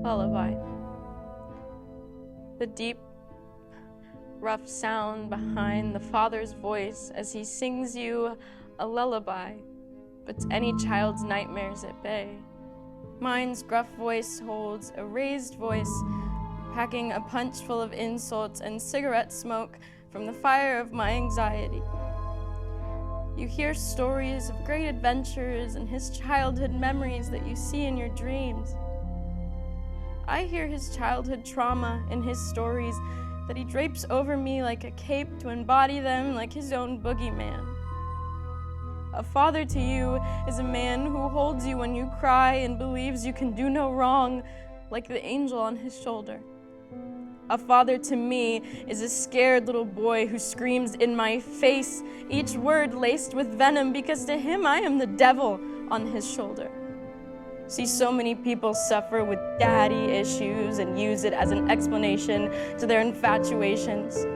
Lullaby. The deep, rough sound behind the father's voice as he sings you a lullaby puts any child's nightmares at bay. Mine's gruff voice holds a raised voice, packing a punch full of insults and cigarette smoke from the fire of my anxiety. You hear stories of great adventures and his childhood memories that you see in your dreams. I hear his childhood trauma in his stories that he drapes over me like a cape to embody them like his own boogeyman. A father to you is a man who holds you when you cry and believes you can do no wrong, like the angel on his shoulder. A father to me is a scared little boy who screams in my face, each word laced with venom, because to him I am the devil on his shoulder. See so many people suffer with daddy issues and use it as an explanation to their infatuations.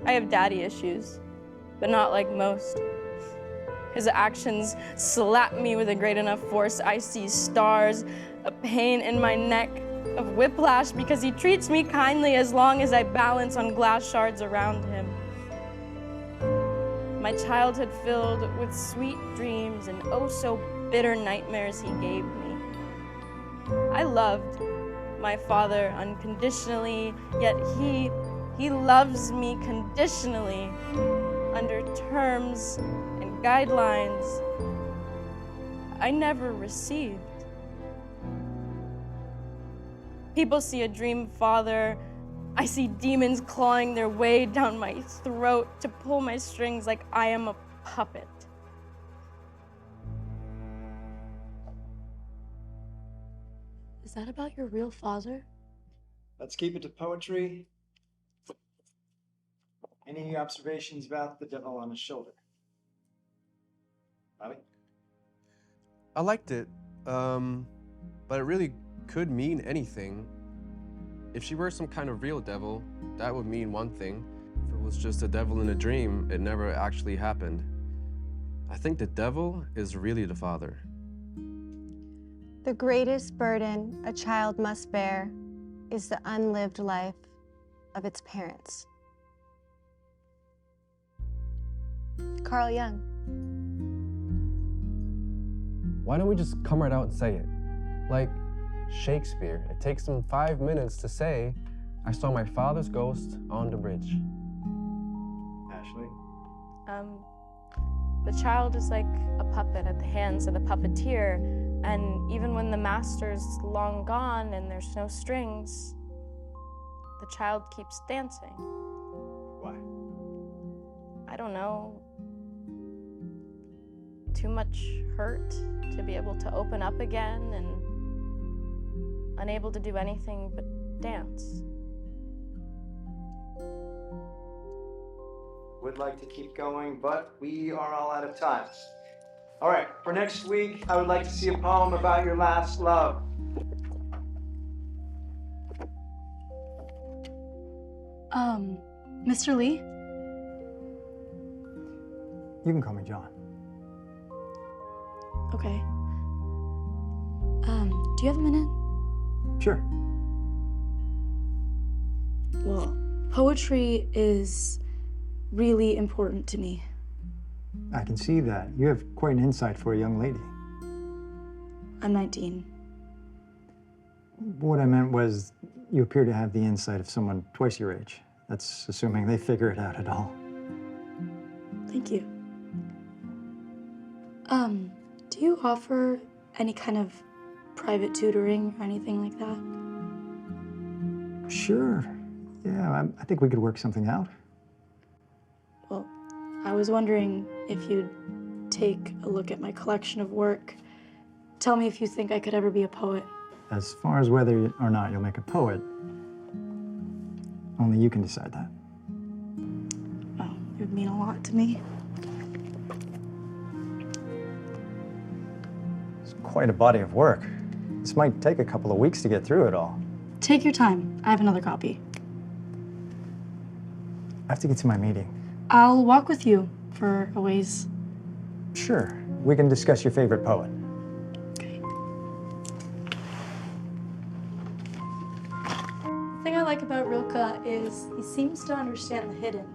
I have daddy issues, but not like most. His actions slap me with a great enough force. I see stars, a pain in my neck, of whiplash because he treats me kindly as long as I balance on glass shards around him. My childhood filled with sweet dreams and oh so bitter nightmares he gave me. I loved my father unconditionally, yet he loves me conditionally under terms and guidelines I never received. People see a dream father. I see demons clawing their way down my throat to pull my strings like I am a puppet. Is that about your real father? Let's keep it to poetry. Any observations about the devil on his shoulder? Bobby? I liked it, but it really could mean anything. If she were some kind of real devil, that would mean one thing. If it was just a devil in a dream, it never actually happened. I think the devil is really the father. The greatest burden a child must bear is the unlived life of its parents. Carl Jung. Why don't we just come right out and say it? Like Shakespeare, it takes him 5 minutes to say, I saw my father's ghost on the bridge. Ashley? The child is like a puppet at the hands of the puppeteer, and even when the master's long gone and there's no strings, the child keeps dancing. Why? I don't know. Too much hurt to be able to open up again and unable to do anything but dance. Would like to keep going, but we are all out of time. All right, for next week, I would like to see a poem about your last love. Mr. Lee? You can call me John. Okay. Do you have a minute? Sure. Well, poetry is really important to me. I can see that. You have quite an insight for a young lady. I'm 19. What I meant was, you appear to have the insight of someone twice your age. That's assuming they figure it out at all. Thank you. Do you offer any kind of private tutoring or anything like that? Sure. Yeah, I think we could work something out. Well, I was wondering if you'd take a look at my collection of work. Tell me if you think I could ever be a poet. As far as whether or not you'll make a poet, only you can decide that. Oh, it would mean a lot to me. It's quite a body of work. This might take a couple of weeks to get through it all. Take your time. I have another copy. I have to get to my meeting. I'll walk with you for a ways. Sure. We can discuss your favorite poet. Okay. The thing I like about Rilke is he seems to understand the hidden.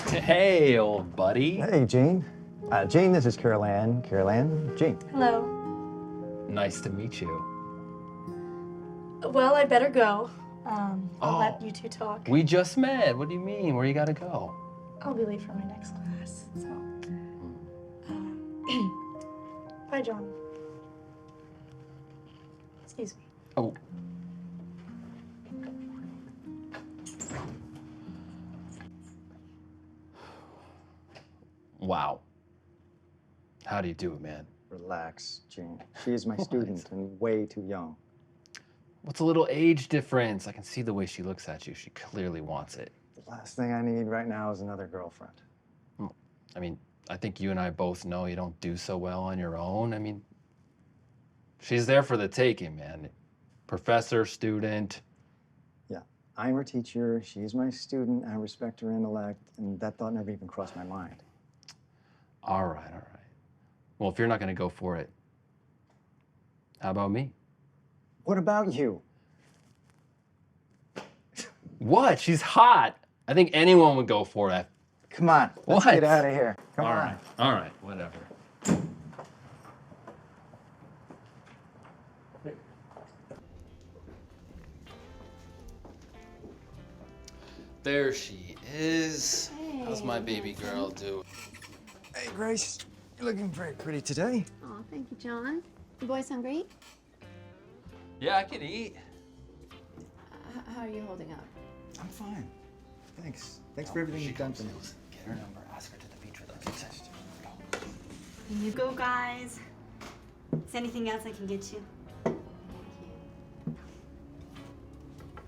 Hey, old buddy. Hey, Gene. Gene, this is Carol Ann. Carol Ann, Gene. Hello. Nice to meet you. Well, I better go. I'll Oh. let you two talk. We just met. What do you mean? Where you gotta go? I'll be late for my next class, so. Bye, John. Excuse me. Oh. Wow. How do you do it, man? Relax, Gene. She is my student and way too young. What's a little age difference? I can see the way she looks at you. She clearly wants it. The last thing I need right now is another girlfriend. I mean, I think you and I both know you don't do so well on your own. I mean, she's there for the taking, man. Professor, student. Yeah, I'm her teacher. She's my student. I respect her intellect, and that thought never even crossed my mind. All right. Well, if you're not gonna go for it, how about me? What about you? What? She's hot. I think anyone would go for it. Come on, let's What? get out of here. Come All on. right. All right. Whatever. There she is. How's my baby girl doing? Hey, Grace, you're looking very pretty today. Oh, thank you, John. You boys hungry? Yeah, I can eat. How are you holding up? I'm fine. Thanks. Thanks for everything you've done for me. Get her number. Ask her to the beach with us. Here you go, guys. Is there anything else I can get you?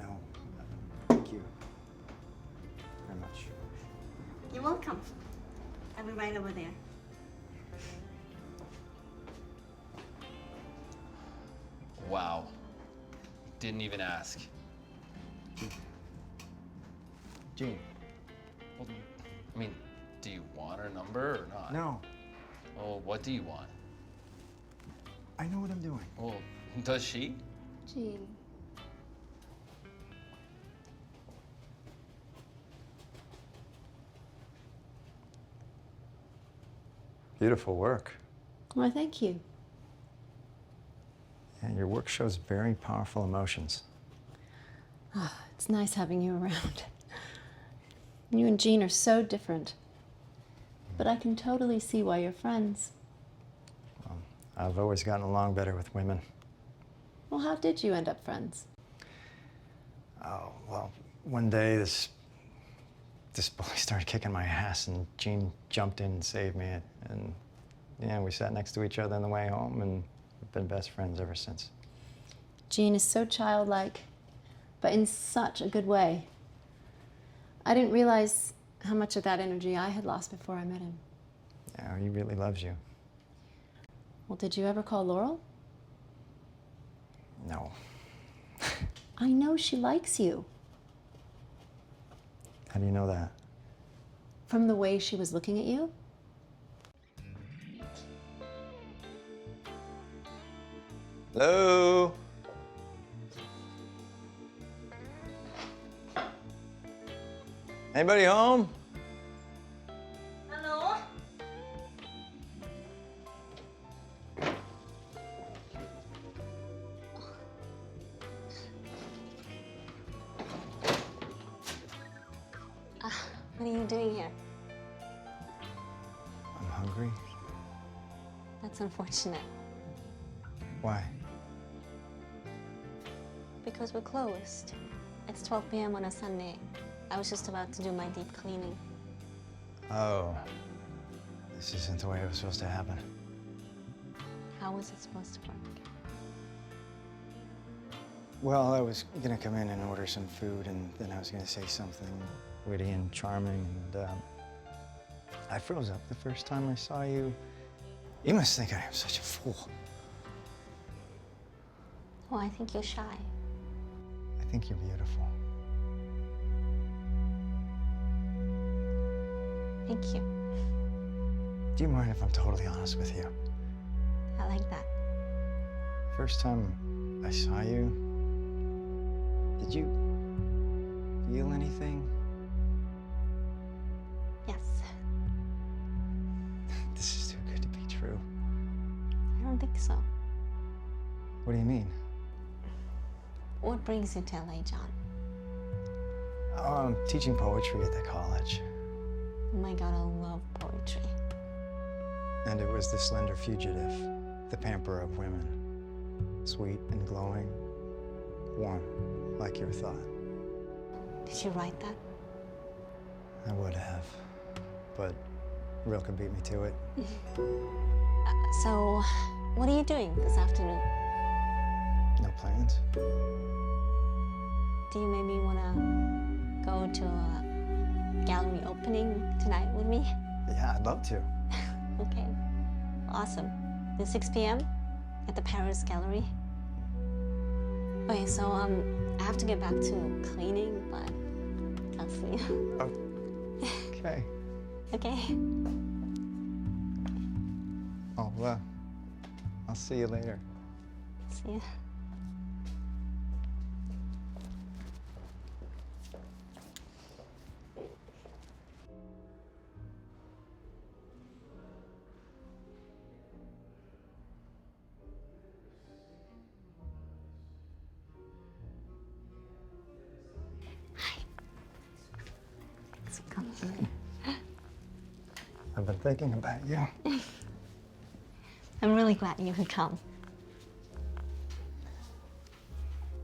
No, thank you very much. You're welcome. I'll be right over there. Wow. Didn't even ask. Gene. Well, I mean, do you want her number or not? No, Well, what do you want? I know what I'm doing. Well, does she? Gene. Beautiful work. Why, thank you. And your work shows very powerful emotions. It's nice having you around. You and Jean are so different. But I can totally see why you're friends. I've always gotten along better with women. Well, how did you end up friends? Oh, well, one day this bully started kicking my ass and Jean jumped in and saved me. And yeah, we sat next to each other on the way home and we've been best friends ever since. Jean is so childlike, but in such a good way. I didn't realize how much of that energy I had lost before I met him. Yeah, he really loves you. Well, did you ever call Laurel? No. I know she likes you. How do you know that? From the way she was looking at you? Hello? Anybody home? Hello? What are you doing here? I'm hungry. That's unfortunate. Why? Because we're closed. It's 12 p.m. on a Sunday. I was just about to do my deep cleaning. Oh. This isn't the way it was supposed to happen. How was it supposed to work? Well, I was gonna come in and order some food, and then I was gonna say something witty and charming, and I froze up the first time I saw you. You must think I am such a fool. Oh, I think you're shy. I think you're beautiful. Thank you. Do you mind if I'm totally honest with you? I like that. First time I saw you, did you feel anything? Yes. This is too good to be true. I don't think so. What do you mean? What brings you to LA, John? Oh, I'm teaching poetry at the college. Oh my God, I love poetry. And it was the slender fugitive, the pamper of women. Sweet and glowing, warm, like your thought. Did you write that? I would have, but Rilke beat me to it. So, what are you doing this afternoon? No plans? Do you maybe want to go to a gallery opening tonight with me? Yeah, I'd love to. Okay, awesome. At 6 p.m. at the Paris Gallery. Okay, so I have to get back to cleaning, but I'll see you. Okay. Okay. Oh, well, I'll see you later. See you. I've been thinking about you. I'm really glad you could come.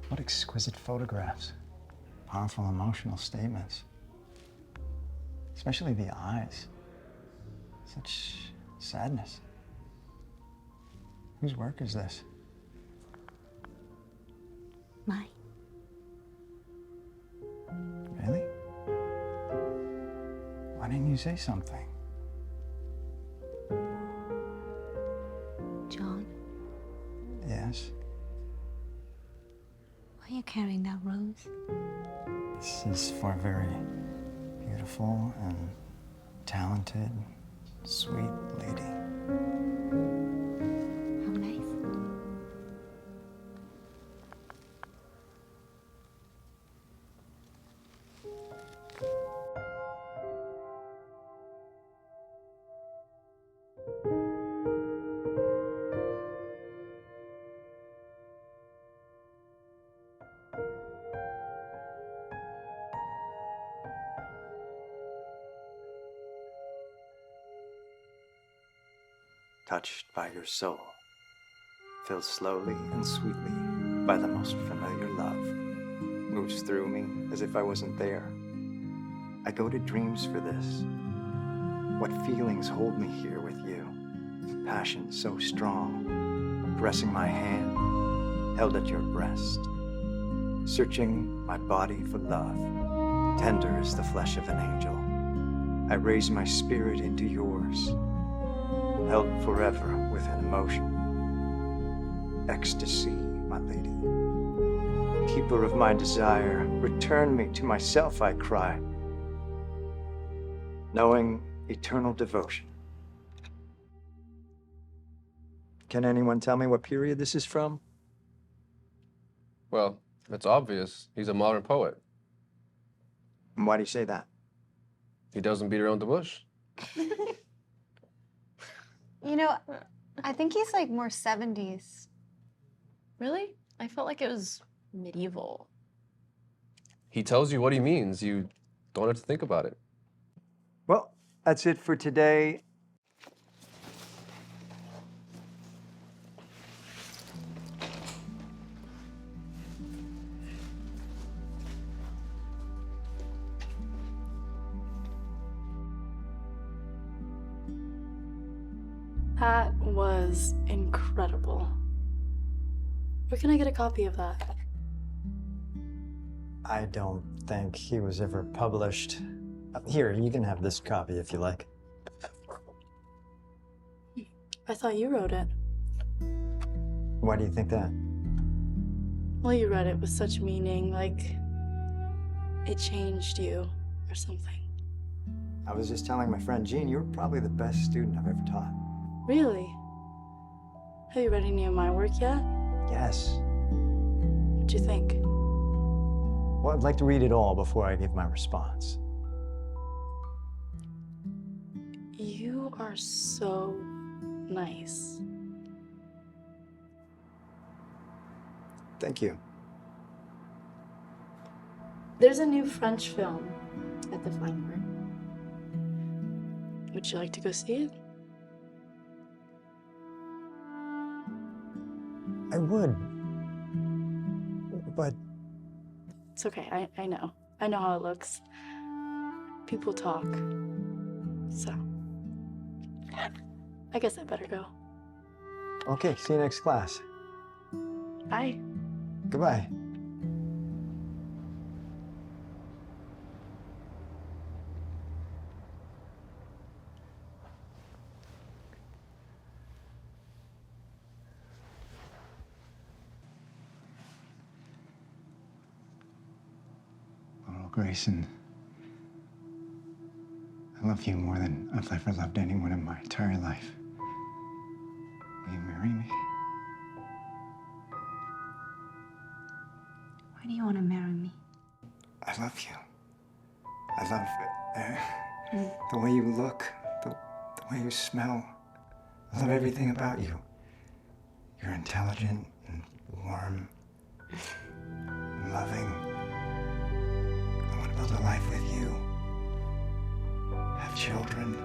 What exquisite photographs. Powerful emotional statements. Especially the eyes. Such sadness. Whose work is this? Mine. Really? Why didn't you say something? John, Yes. why are you carrying that rose? This is for a very beautiful and talented, sweet lady. How nice. Touched by your soul, filled slowly and sweetly by the most familiar love, moves through me as if I wasn't there. I go to dreams for this. What feelings hold me here with you? Passion so strong, pressing my hand, held at your breast, searching my body for love, tender as the flesh of an angel. I raise my spirit into yours, held forever with an emotion. Ecstasy, my lady. Keeper of my desire, return me to myself, I cry. knowing eternal devotion. Can anyone tell me what period this is from? Well, it's obvious. He's a modern poet. And why do you say that? He doesn't beat around the bush. You know, I think he's like more 70s. Really? I felt like it was medieval. He tells you what he means. You don't have to think about it. Well, that's it for today. That was incredible. Where can I get a copy of that? I don't think he was ever published. Here, you can have this copy if you like. I thought you wrote it. Why do you think that? Well, you read it with such meaning, like it changed you or something. I was just telling my friend Jean, you were probably the best student I've ever taught. Really? Have you read any of my work yet? Yes. What'd you think? Well, I'd like to read it all before I give my response. You are so nice. Thank you. There's a new French film at the Fine Art. Would you like to go see it? I would. But It's okay, I know. I know how it looks. People talk. So, I guess I better go. okay, see you next class. Bye. Goodbye. Oh, Grayson, I love you more than I've ever loved anyone in my entire life. Will you marry me? Why do you want to marry me? I love you. I love the way you look, the way you smell. I love everything about you. You're intelligent and warm and loving. I want to build a life with you. Have children.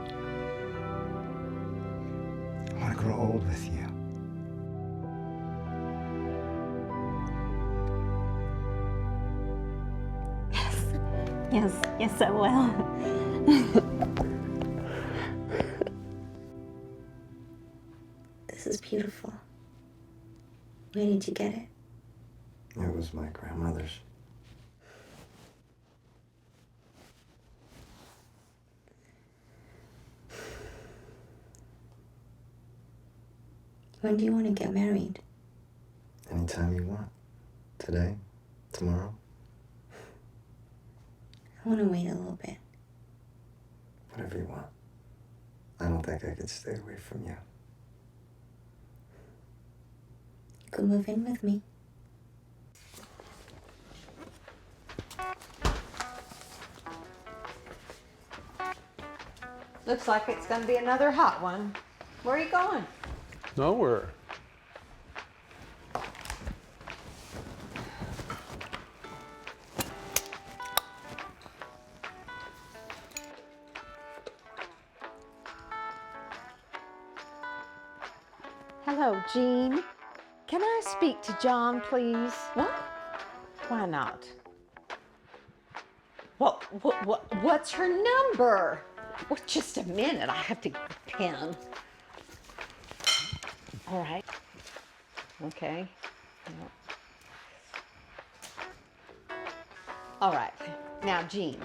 I want to grow old with you. Yes, I will. This is beautiful. Where did you get it? It was my grandmother's. When do you want to get married? Anytime you want. Today, tomorrow. I want to wait a little bit. Whatever you want. I don't think I could stay away from you. You could move in with me. Looks like it's gonna be another hot one. Where are you going? Nowhere. Hello, Jean. Can I speak to John, please? What? Why not? Well, what's her number? Well, just a minute. I have to get a pen. All right. Okay. Yep. All right. Now, Jean,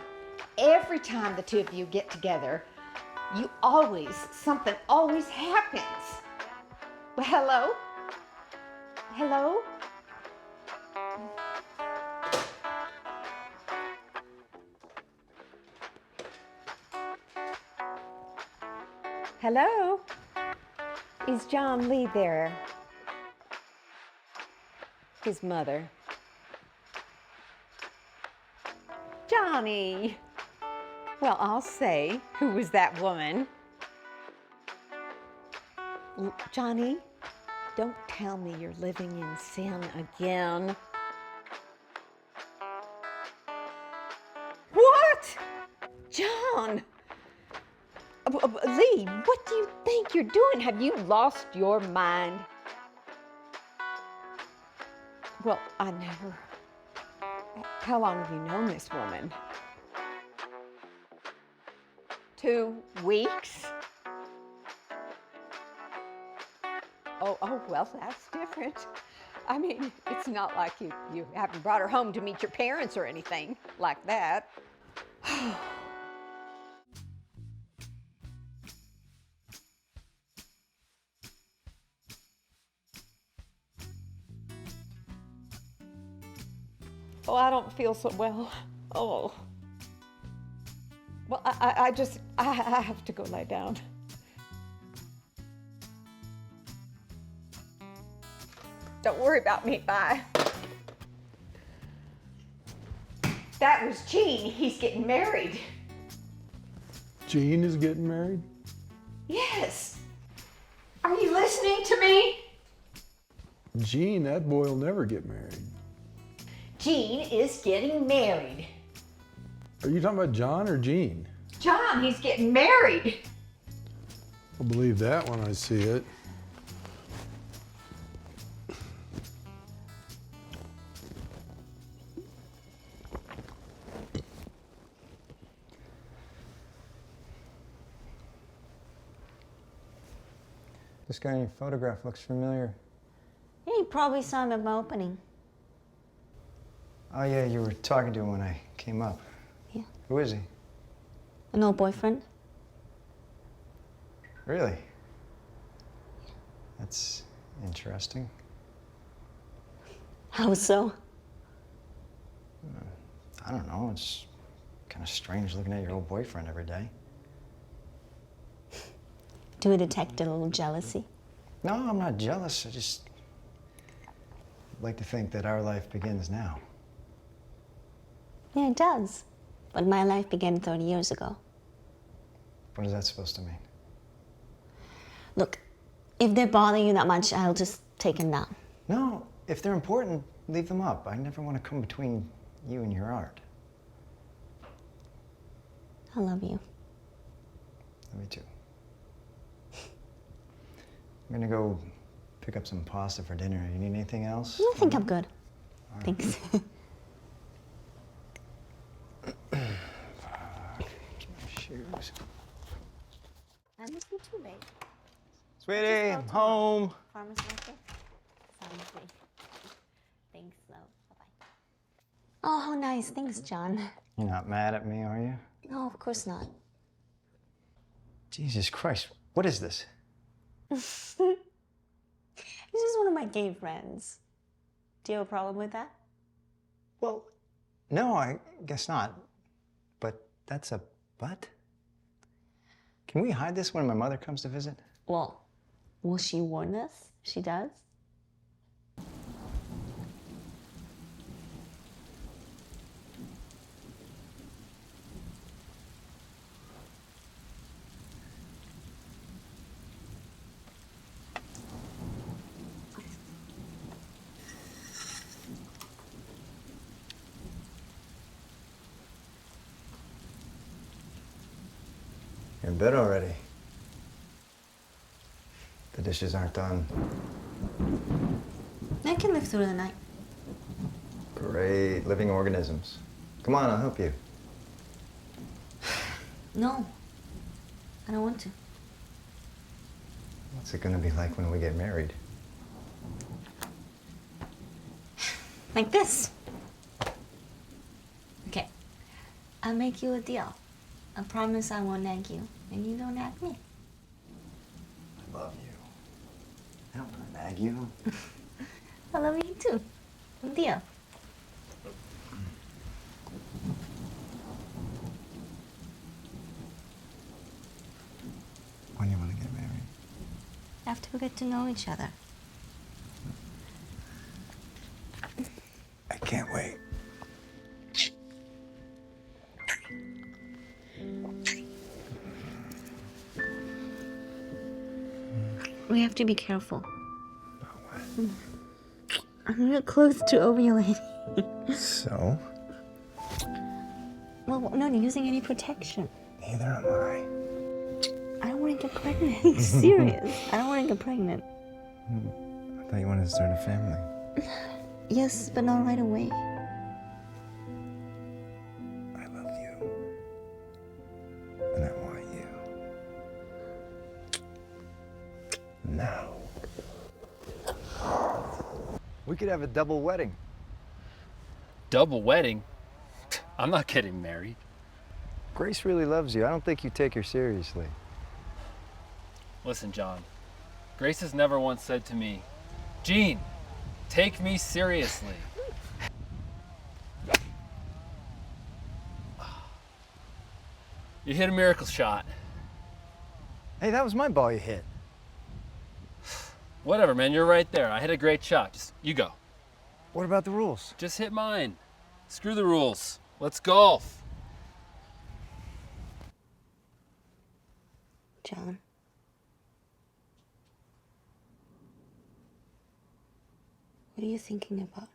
every time the two of you get together, something always happens. Well, hello? Hello? Hello? Is John Lee there? His mother. Johnny! Well, I'll say, who was that woman? Johnny, don't tell me you're living in sin again. What? John! Lee, what do you think you're doing? Have you lost your mind? Well, I never. How long have you known this woman? 2 weeks? Oh, well, that's different. I mean, it's not like you haven't brought her home to meet your parents or anything like that. Oh, I don't feel so well. Oh. Well, I have to go lie down. Don't worry about me, bye. That was Gene. He's getting married. Gene is getting married? Yes. Are you listening to me? Gene, that boy will never get married. Gene is getting married. Are you talking about John or Gene? John, he's getting married. I'll believe that when I see it. This guy in your photograph looks familiar. Yeah, you probably saw him at my opening. Oh yeah, you were talking to him when I came up. Yeah. Who is he? An old boyfriend. Really? That's interesting. How so? I don't know, it's kind of strange looking at your old boyfriend every day. Do we detect a little jealousy? No, I'm not jealous. I just like to think that our life begins now. Yeah, it does. But my life began 30 years ago. What is that supposed to mean? Look, if they bother you that much, I'll just take them down. No, if they're important, leave them up. I never want to come between you and your art. I love you. Me too. I'm gonna go pick up some pasta for dinner. You need anything else? I think I'm good. Thanks. Shoes. I miss you too, babe. Sweetie, I'm home. Farmer's market? Sounds good. Thanks, love. Bye-bye. Oh, how nice. Thanks, John. You're not mad at me, are you? No, of course not. Jesus Christ, what is this? He's just one of my gay friends. Do you have a problem with that? Well, no, I guess not. But that's a butt? Can we hide this when my mother comes to visit? Well, will she warn us if she does? You're in bed already. The dishes aren't done. I can live through the night. Great living organisms. Come on, I'll help you. No, I don't want to. What's it gonna be like when we get married? Like this. Okay, I'll make you a deal. I promise I won't nag you, and you don't nag me. I love you. I don't want to nag you. I love you too. Deal. When do you want to after we get to know each other. I can't wait. We have to be careful. I'm real close to ovulating. So? Well, I'm not using any protection. Neither am I. I don't want to get pregnant. Serious. I don't want to get pregnant. I thought you wanted to start a family. Yes, but not right away. I love you. And I want you. Now. We could have a double wedding. Double wedding? I'm not getting married. Grace really loves you. I don't think you take her seriously. Listen, John. Grace has never once said to me, Gene, take me seriously. You hit a miracle shot. Hey, that was my ball you hit. Whatever, man, you're right there. I hit a great shot. Just, you go. What about the rules? Just hit mine. Screw the rules. Let's golf. John. What are you thinking about?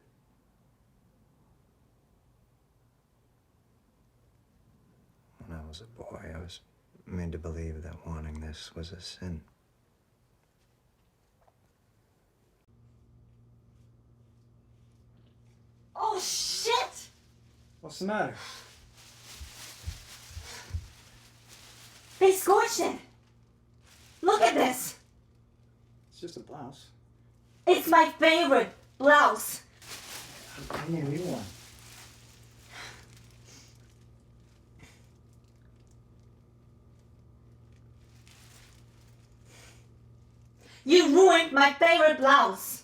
When I was a boy, I was made to believe that wanting this was a sin. Oh, shit! What's the matter? They scorched it! Look at this! It's just a blouse. It's my favorite blouse! I need a new one. You ruined my favorite blouse!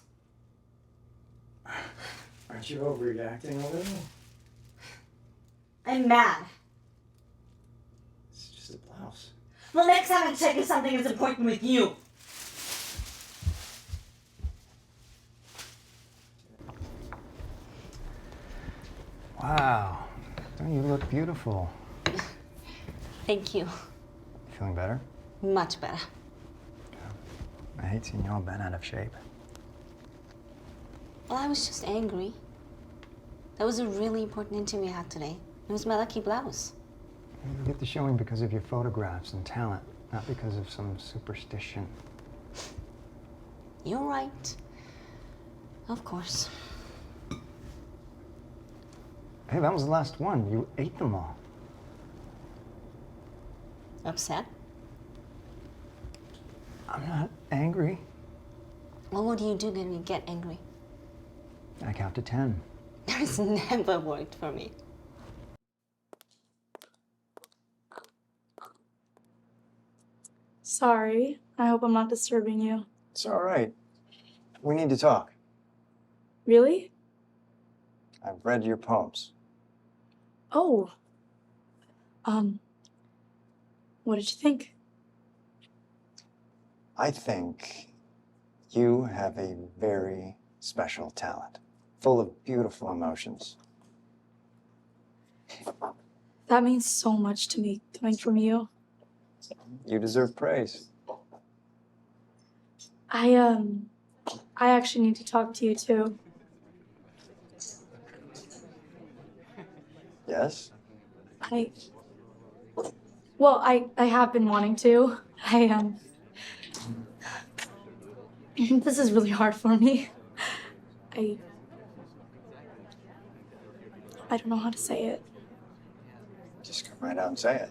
Aren't you overreacting a little? I'm mad. It's just a blouse. Well, next time I check if something is important with you. Wow. Don't you look beautiful? Thank you. Feeling better? Much better. I hate seeing you all bent out of shape. Well, I was just angry. That was a really important interview I had today. It was my lucky blouse. You get the showing because of your photographs and talent, not because of some superstition. You're right. Of course. Hey, that was the last one. You ate them all. Upset? I'm not angry. Well, what do you do when you get angry? I count to 10. It's never worked for me. Sorry. I hope I'm not disturbing you. It's all right. We need to talk. Really? I've read your poems. Oh. What did you think? I think you have a very special talent, full of beautiful emotions. That means so much to me coming from you. You deserve praise. I actually need to talk to you too. Yes? Well, I have been wanting to. This is really hard for me. I don't know how to say it. Just come right out and say it.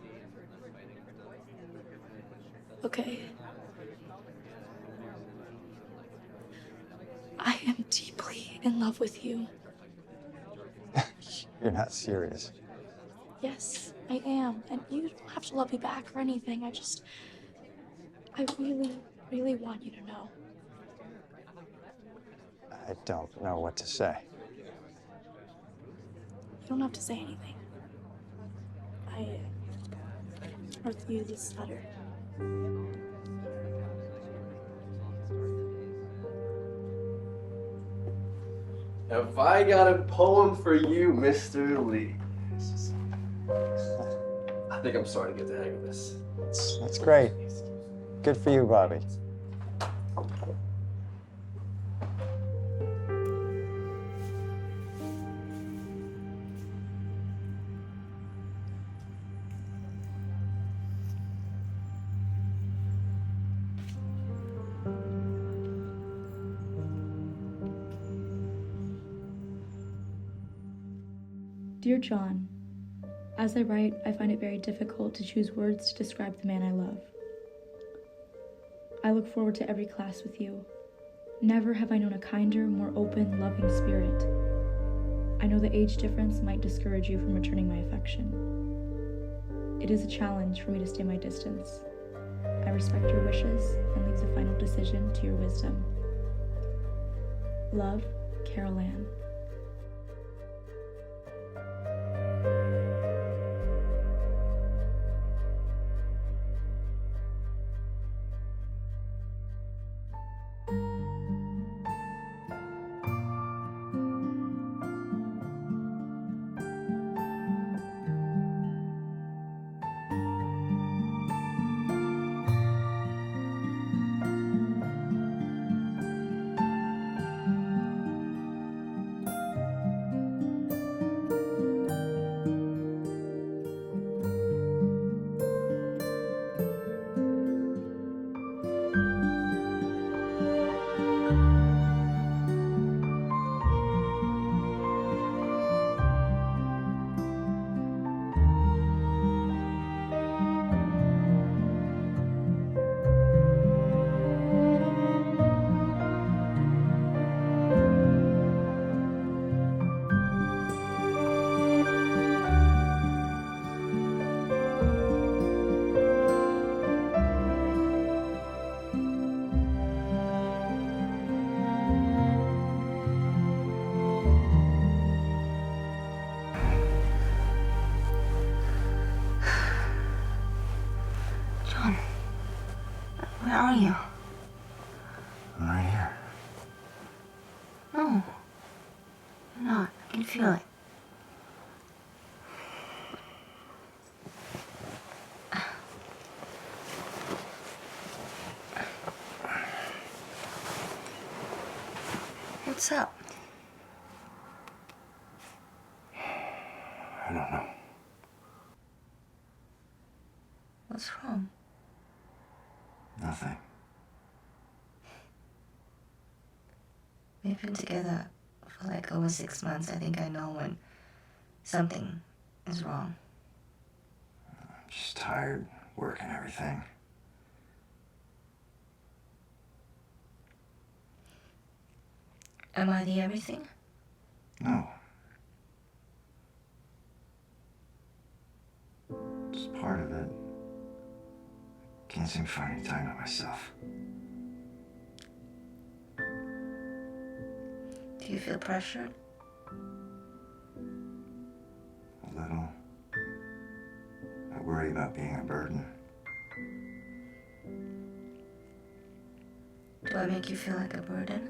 Okay. I am deeply in love with you. You're not serious. Yes, I am. And you don't have to love me back or anything. I really, really want you to know. I don't know what to say. You don't have to say anything. I wrote you this letter. If I got a poem for you, Mr. Lee. I think I'm starting to get the hang of this. That's great. Good for you, Bobby. Dear John, as I write, I find it very difficult to choose words to describe the man I love. I look forward to every class with you. Never have I known a kinder, more open, loving spirit. I know the age difference might discourage you from returning my affection. It is a challenge for me to stay my distance. I respect your wishes and leave the final decision to your wisdom. Love, Carol Ann. Where are you? I'm right here. No. You're not. I can feel it. What's up? I don't know. What's wrong? Nothing. We've been together for like over 6 months. I think I know when something is wrong. I'm just tired, work and everything. Am I the everything? No. Just part of it. Can't seem to find any time to myself. Do you feel pressured? A little. I worry about being a burden. Do I make you feel like a burden?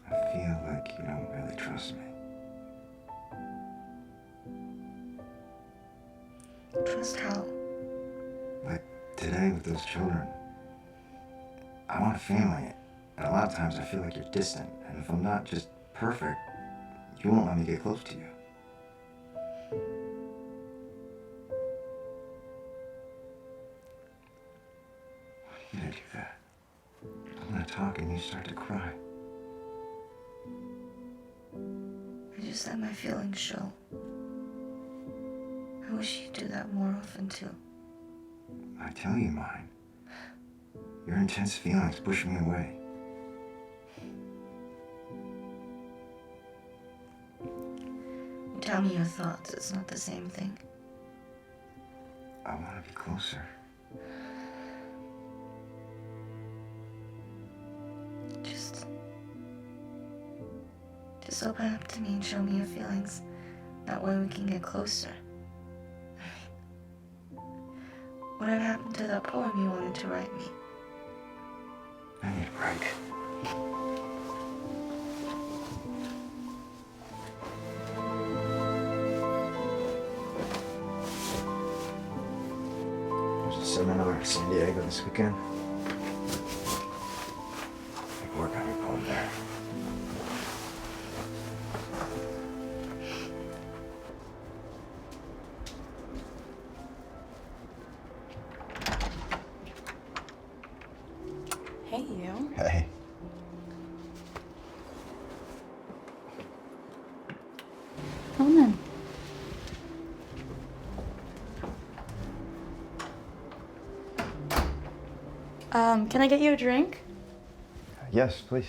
I feel like you don't really trust me. Trust how? Like today with those children. I want a family, and a lot of times I feel like you're distant, and if I'm not just perfect, you won't let me get close to you. Why are you gonna do that? I'm gonna talk and you start to cry. I just let my feelings show. I wish you'd do that more often too. I tell you mine. Your intense feelings push me away. You tell me your thoughts, it's not the same thing. I want to be closer. Just open up to me and show me your feelings. That way we can get closer. Whatever happened to that poem you wanted to write me? I need a break. There's a seminar in San Diego this weekend. I can work on your poem there. Hey, you. Hey. Come on then. Can I get you a drink? Yes, please.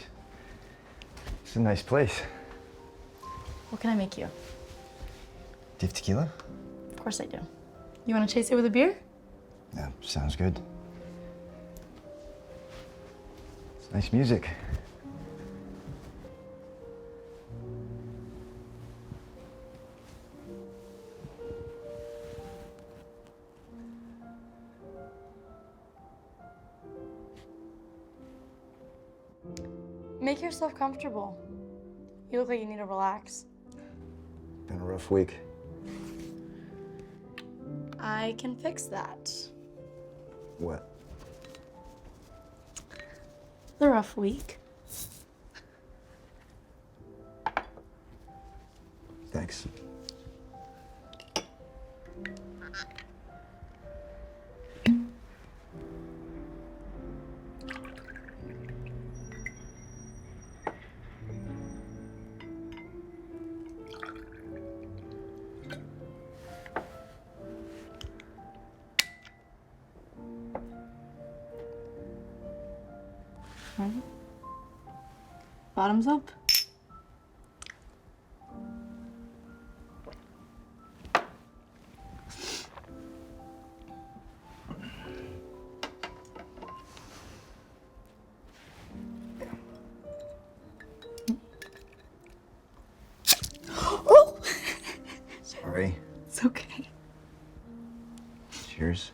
It's a nice place. What can I make you? Do you have tequila? Of course I do. You want to chase it with a beer? Yeah, sounds good. It's nice music. Make yourself comfortable. You look like you need to relax. Been a rough week. I can fix that. What? The rough week. Thanks. Bottoms up. Oh! Sorry. It's okay. Cheers.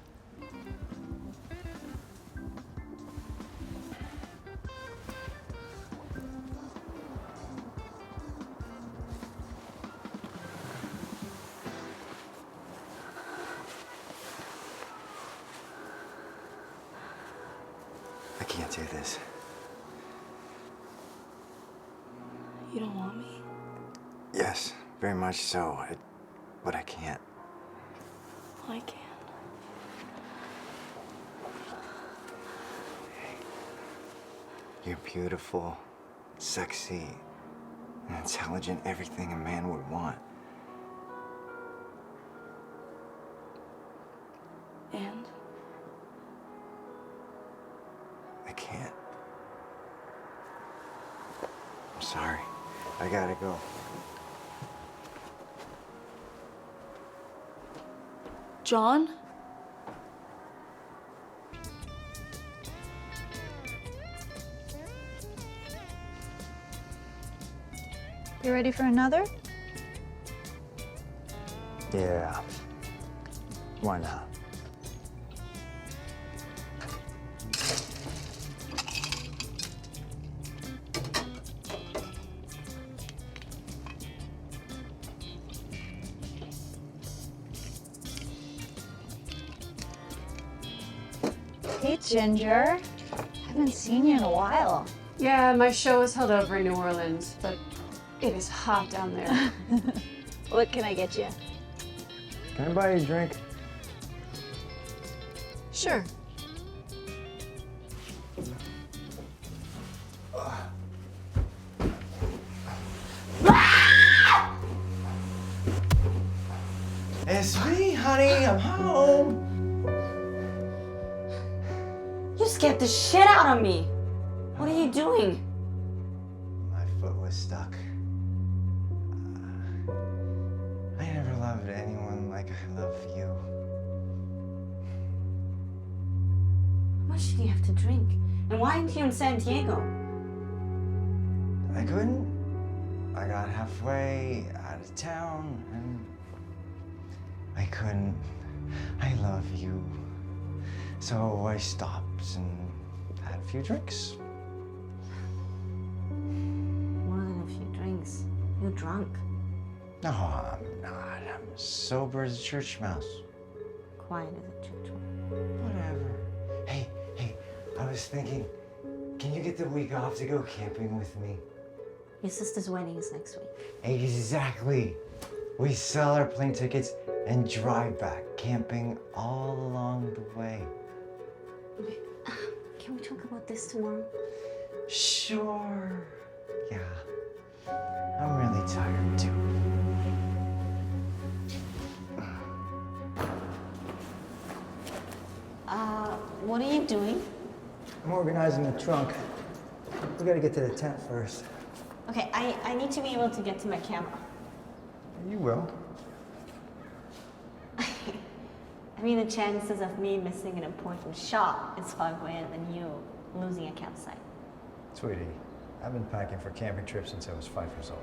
I can't do this. You don't want me? Yes, very much so. But I can't. I can. You're beautiful, sexy, and intelligent, everything a man would want. And? I can't. I'm sorry. I gotta go. John? You ready for another? Yeah. Why not? Hey, Ginger. Haven't seen you in a while. Yeah, my show is held over in New Orleans, but it is hot down there. What can I get you? Can I buy you a drink? Sure. It's me, honey. I'm home. You scared the shit out of me. What are you doing? My foot was stuck. I never loved anyone like I love you. How much did you have to drink? And why aren't you in San Diego? I couldn't. I got halfway out of town and I couldn't. I love you. So I stopped and had a few drinks. You're drunk. No, I'm not. I'm sober as a church mouse. Quiet as a church mouse. Whatever. Hey, I was thinking, can you get the week off to go camping with me? Your sister's wedding is next week. Exactly. We sell our plane tickets and drive back, camping all along the way. Okay. Can we talk about this tomorrow? Sure. Yeah. I'm really tired too. What are you doing? I'm organizing the trunk. We gotta get to the tent first. Okay, I need to be able to get to my camera. You will. I mean, the chances of me missing an important shot is far greater than you losing a campsite. Sweetie, I've been packing for camping trips since I was 5 years old.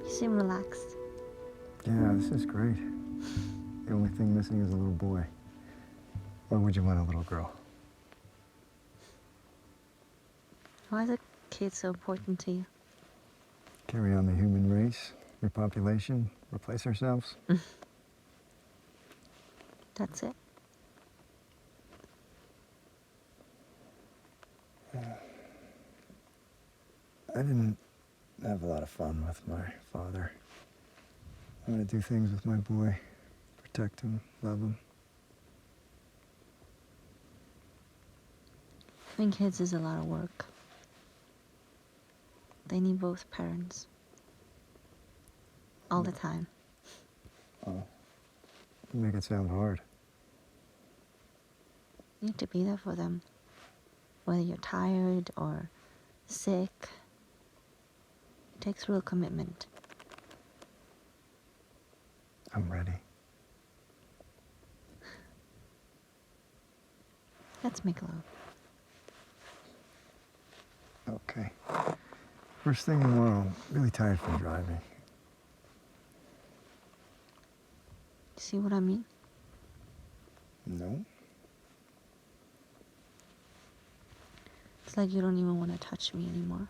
You seem relaxed. Yeah, this is great. The only thing missing is a little boy. Why would you want a little girl? Why is a kid so important to you? Carry on the human race, repopulation, replace ourselves. That's it. I didn't have a lot of fun with my father. I want to do things with my boy, protect him, love him. Having kids is a lot of work. They need both parents. All the time. Oh, you make it sound hard. You need to be there for them. Whether you're tired or sick. It takes real commitment. I'm ready. Let's make love. Okay. First thing tomorrow, I'm really tired from driving. See what I mean? No? It's like you don't even want to touch me anymore.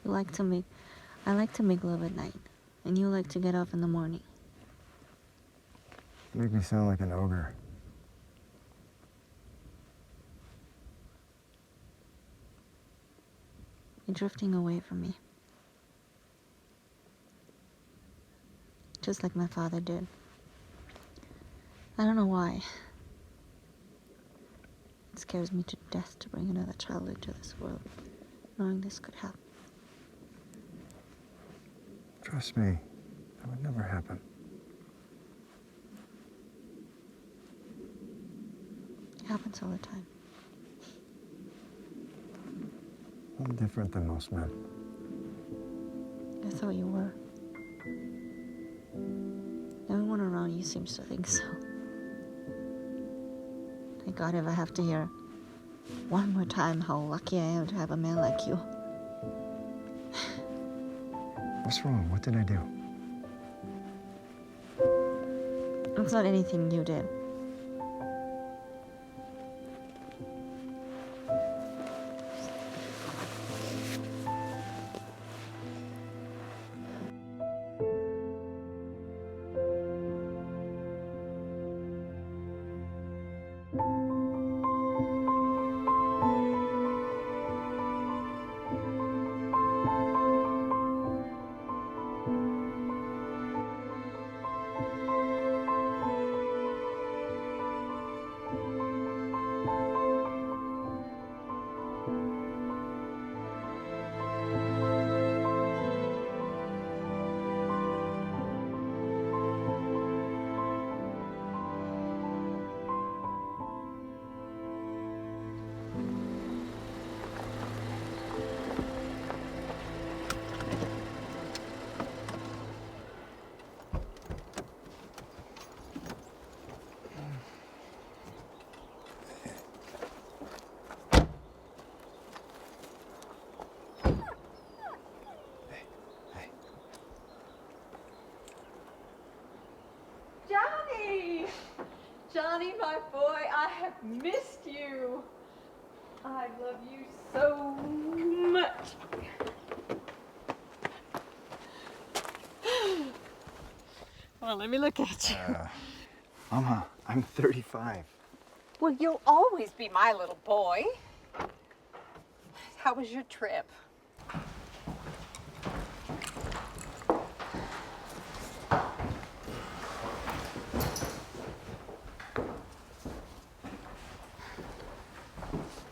I like to make love at night, and you like to get up in the morning. You make me sound like an ogre. You're drifting away from me. Just like my father did. I don't know why. It scares me to death to bring another child into this world, knowing this could happen. Trust me, that would never happen. It happens all the time. I'm different than most men. I thought you were. Everyone around you seems to think so. Thank God if I have to hear one more time how lucky I am to have a man like you. What's wrong? What did I do? It's not anything you did. Johnny, my boy, I have missed you. I love you so much. Well, let me look at you. Mama, I'm 35. Well, you'll always be my little boy. How was your trip?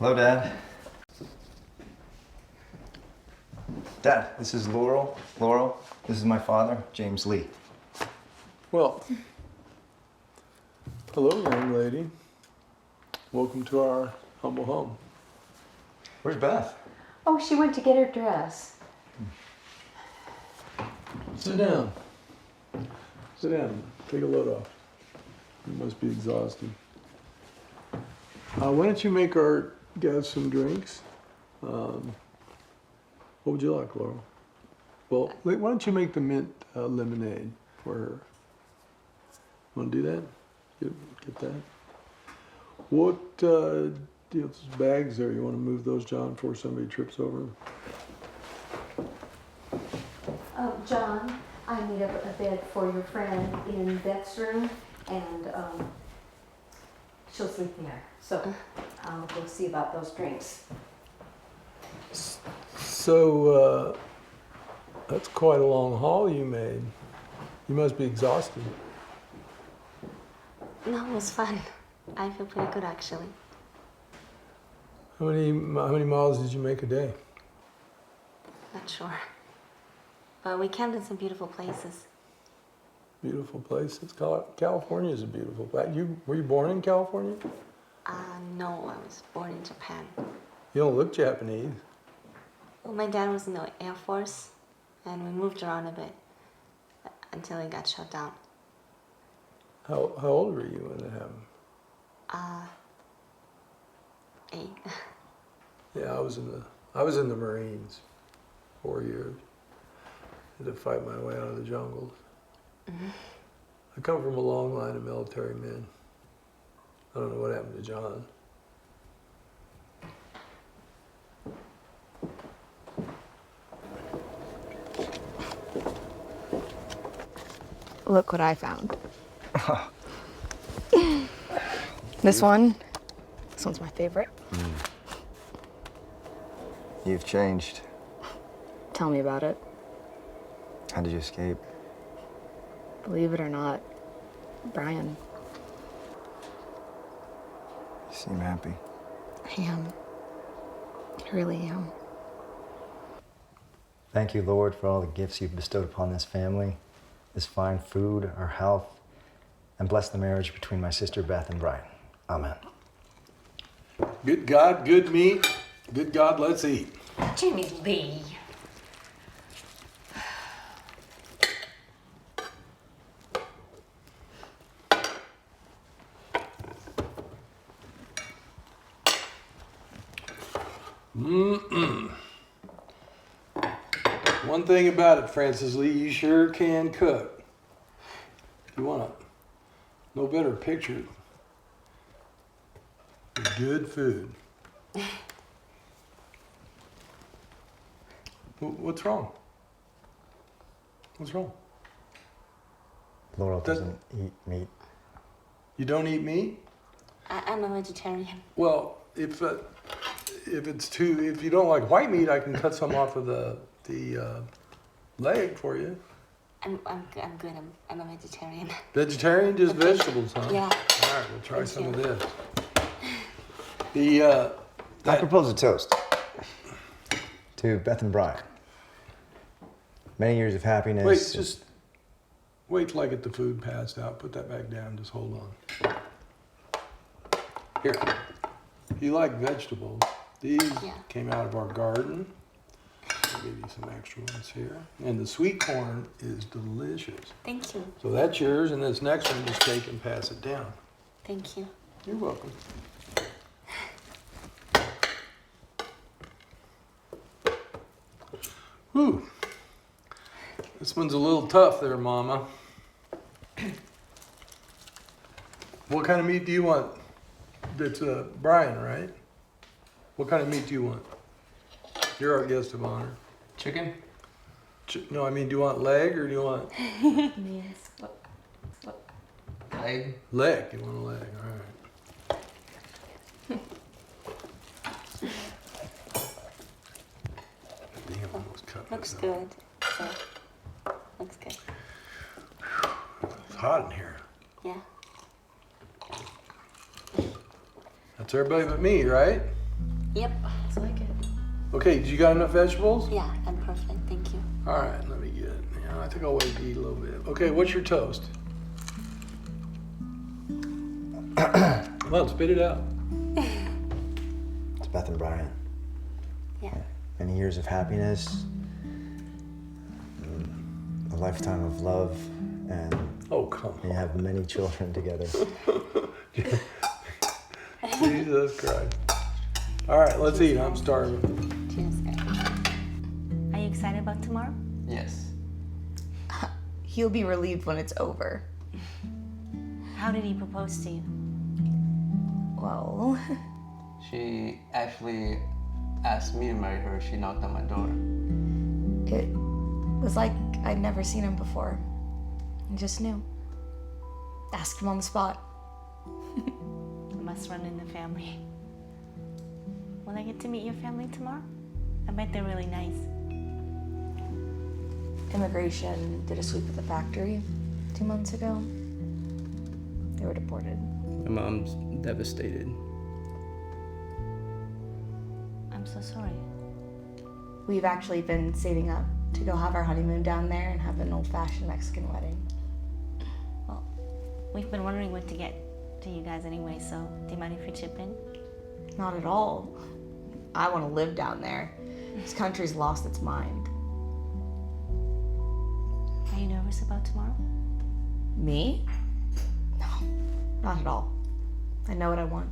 Hello, Dad. Dad, this is Laurel. Laurel, this is my father, James Lee. Well, hello, young lady. Welcome to our humble home. Where's Beth? Oh, she went to get her dress. Sit down. Sit down. Take a load off. You must be exhausted. Why don't you make our guests some drinks? What would you like, Laurel? Well, why don't you make the mint lemonade for her? Want to do that? Get that? What, those bags there, you want to move those, John, before somebody trips over them? John, I need a bed for your friend in Beth's room, and she'll sleep there. So I'll go see about those drinks. So, that's quite a long haul you made. You must be exhausted. No, it was fun. I feel pretty good, actually. How many miles did you make a day? Not sure. But we camped in some beautiful places. Beautiful places. California is a beautiful place. Were you born in California? No, I was born in Japan. You don't look Japanese. Well, my dad was in the Air Force, and we moved around a bit until he got shut down. How old were you when that happened? 8. Yeah, I was in the Marines 4 years. Had to fight my way out of the jungles. Mm-hmm. I come from a long line of military men. I don't know what happened to John. Look what I found. This one's my favorite. You've changed. Tell me about it. How did you escape? Believe it or not, Brian. You seem happy. I am. I really am. Thank you, Lord, for all the gifts you've bestowed upon this family, this fine food, our health, and bless the marriage between my sister Beth and Brian. Amen. Good God, good meat. Good God, let's eat. Jimmy Lee. One thing about it, Francis Lee, you sure can cook. You want no better picture of good food. What's wrong? What's wrong? Laurel doesn't eat meat. You don't eat meat? I'm a vegetarian. Well, if you don't like white meat, I can cut some off of the leg for you. I'm good. I'm a vegetarian. Vegetarian, just vegetables, huh? Yeah. All right, we'll try some of this. I propose a toast to Beth and Brian. Many years of happiness. Wait till I get the food passed out. Put that back down. Just hold on. Here. If you like vegetables, these came out of our garden. I'll give you some extra ones here. And the sweet corn is delicious. Thank you. So that's yours, and this next one, just take and pass it down. Thank you. You're welcome. Whew. This one's a little tough there, Mama. What kind of meat do you want? It's Brian, right? What kind of meat do you want? You're our guest of honor. Chicken? No, I mean, do you want leg or do you want? Yes. Leg? Leg. You want a leg? All right. Looks good. So, looks good. It's hot in here. Yeah. That's everybody but me, right? Yep. It's like it. Okay, you got enough vegetables? Yeah, I'm perfect. Thank you. All right, let me get it. Yeah, I think I'll wait to eat a little bit. Okay, what's your toast? Come on, spit it out. It's Beth and Brian. Yeah. Many years of happiness, a lifetime of love, and oh, come on. You have many children together. Jesus Christ. All right, let's eat. I'm starving. Cheers, guys. Are you excited about tomorrow? Yes. He'll be relieved when it's over. How did he propose to you? Well, She actually asked me to marry her. She knocked on my door. it was like I'd never seen him before. I just knew. Asked him on the spot. It must run in the family. Will I get to meet your family tomorrow? I bet they're really nice. Immigration did a sweep of the factory 2 months ago. They were deported. My mom's devastated. I'm so sorry. We've actually been saving up to go have our honeymoon down there and have an old-fashioned Mexican wedding. Well, we've been wondering what to get to you guys anyway, so do you mind if we chip in? Not at all. I want to live down there. This country's lost its mind. Are you nervous about tomorrow? Me? No, not at all. I know what I want.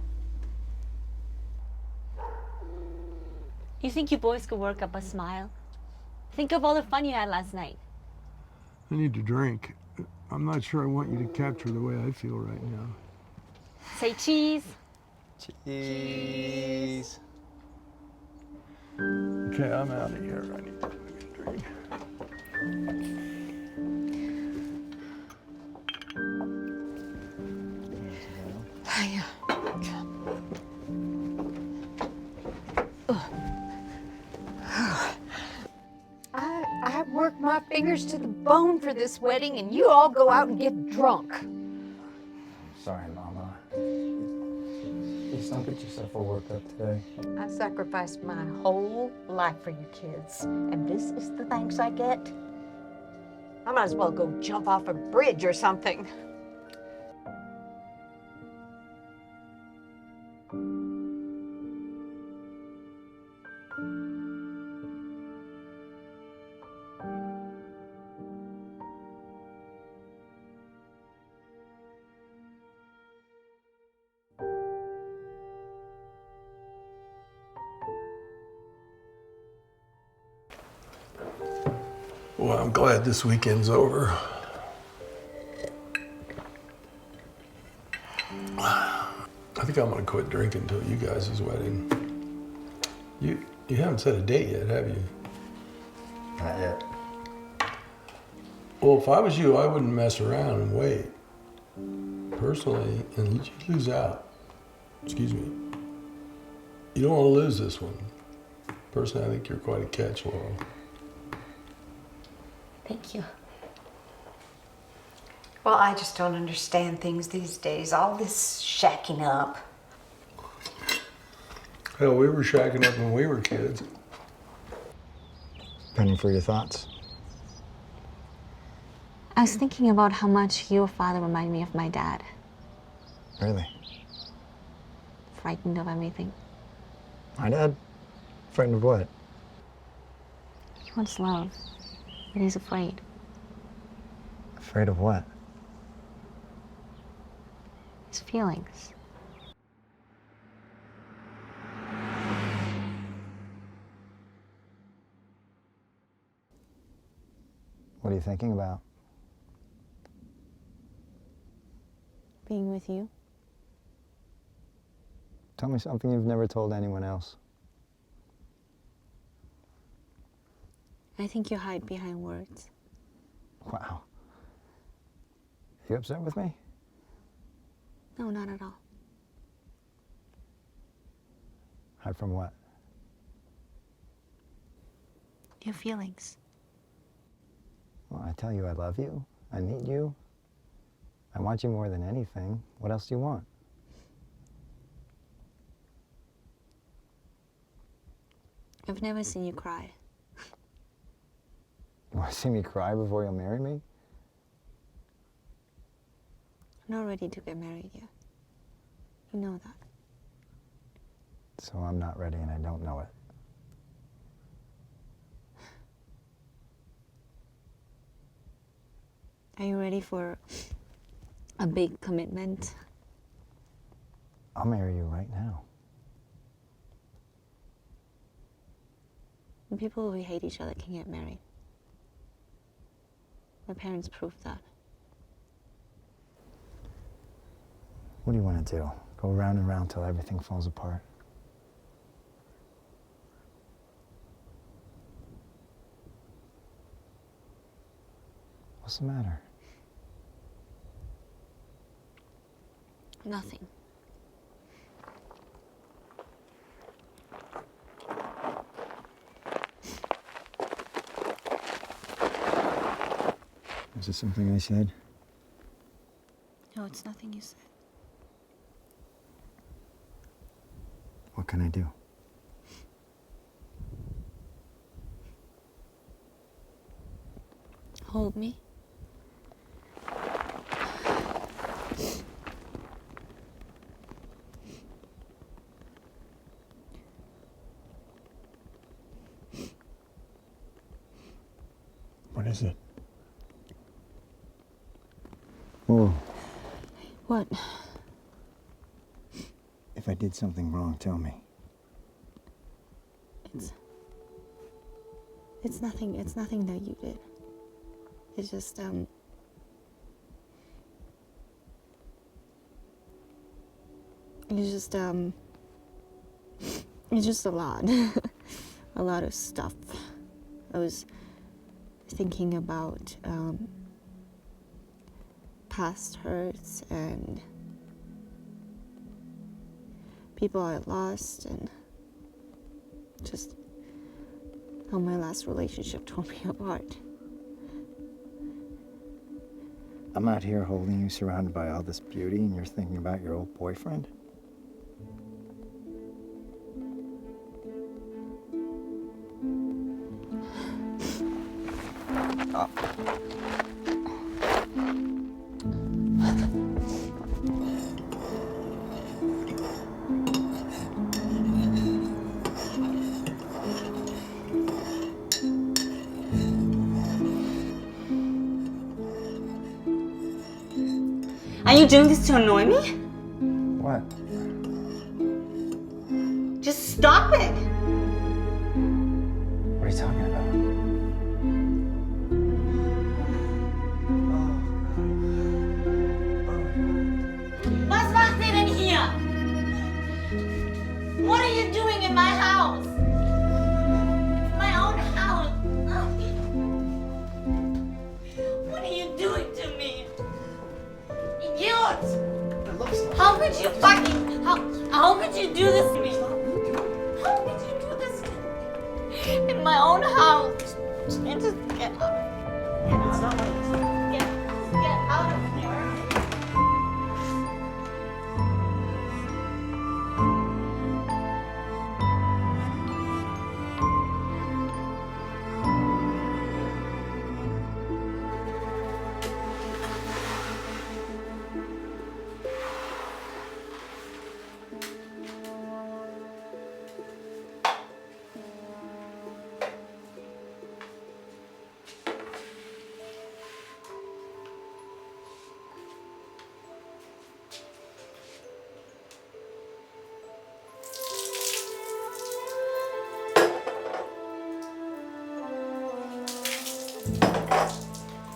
You think you boys could work up a smile? Think of all the fun you had last night. I need to drink. I'm not sure I want you to capture the way I feel right now. Say cheese. Cheese. Okay, I'm out of here. I need to drink. I worked my fingers to the bone for this wedding, and you all go out and get drunk. Sorry, Mama. Please don't get yourself all worked up today. I sacrificed my whole life for you kids, and this is the thanks I get? I might as well go jump off a bridge or something. Well, I'm glad this weekend's over. I think I'm gonna quit drinking until you guys' wedding. You haven't set a date yet, have you? Not yet. Well, if I was you, I wouldn't mess around and wait. Personally, and you lose out. Excuse me. You don't want to lose this one. Personally, I think you're quite a catch, Laurel. Thank you. Well, I just don't understand things these days. All this shacking up. Hell, we were shacking up when we were kids. Penny for your thoughts. I was thinking about how much your father reminded me of my dad. Really? Frightened of everything. My dad? Frightened of what? He wants love, but he's afraid. Afraid of what? His feelings. What are you thinking about? Being with you. Tell me something you've never told anyone else. I think you hide behind words. Wow. You upset with me? No, not at all. Hide from what? Your feelings. Well, I tell you I love you. I need you. I want you more than anything. What else do you want? I've never seen you cry. You want to see me cry before you'll marry me? I'm not ready to get married yet. You know that. So I'm not ready and I don't know it. Are you ready for a big commitment? I'll marry you right now. And people who hate each other can get married. My parents proved that. What do you want to do? Go round and round till everything falls apart? What's the matter? Nothing. Is this something I said? No, it's nothing you said. What can I do? Hold me. What is it? Whoa. What? If I did something wrong, tell me. It's nothing that you did. It's just, it's just a lot. A lot of stuff. I was thinking about, past hurts and people I lost and just how my last relationship tore me apart. I'm out here holding you surrounded by all this beauty and you're thinking about your old boyfriend? Are you doing this to annoy me? What? Just stop it! What are you talking about? Was macht ihr denn hier? What are you doing in my house? It's my own house. What are you doing to me? Idiot! How could you fucking... How could you do this to me? How could you do this to me? In my own house. And just get out. It's not my house. Get out of here.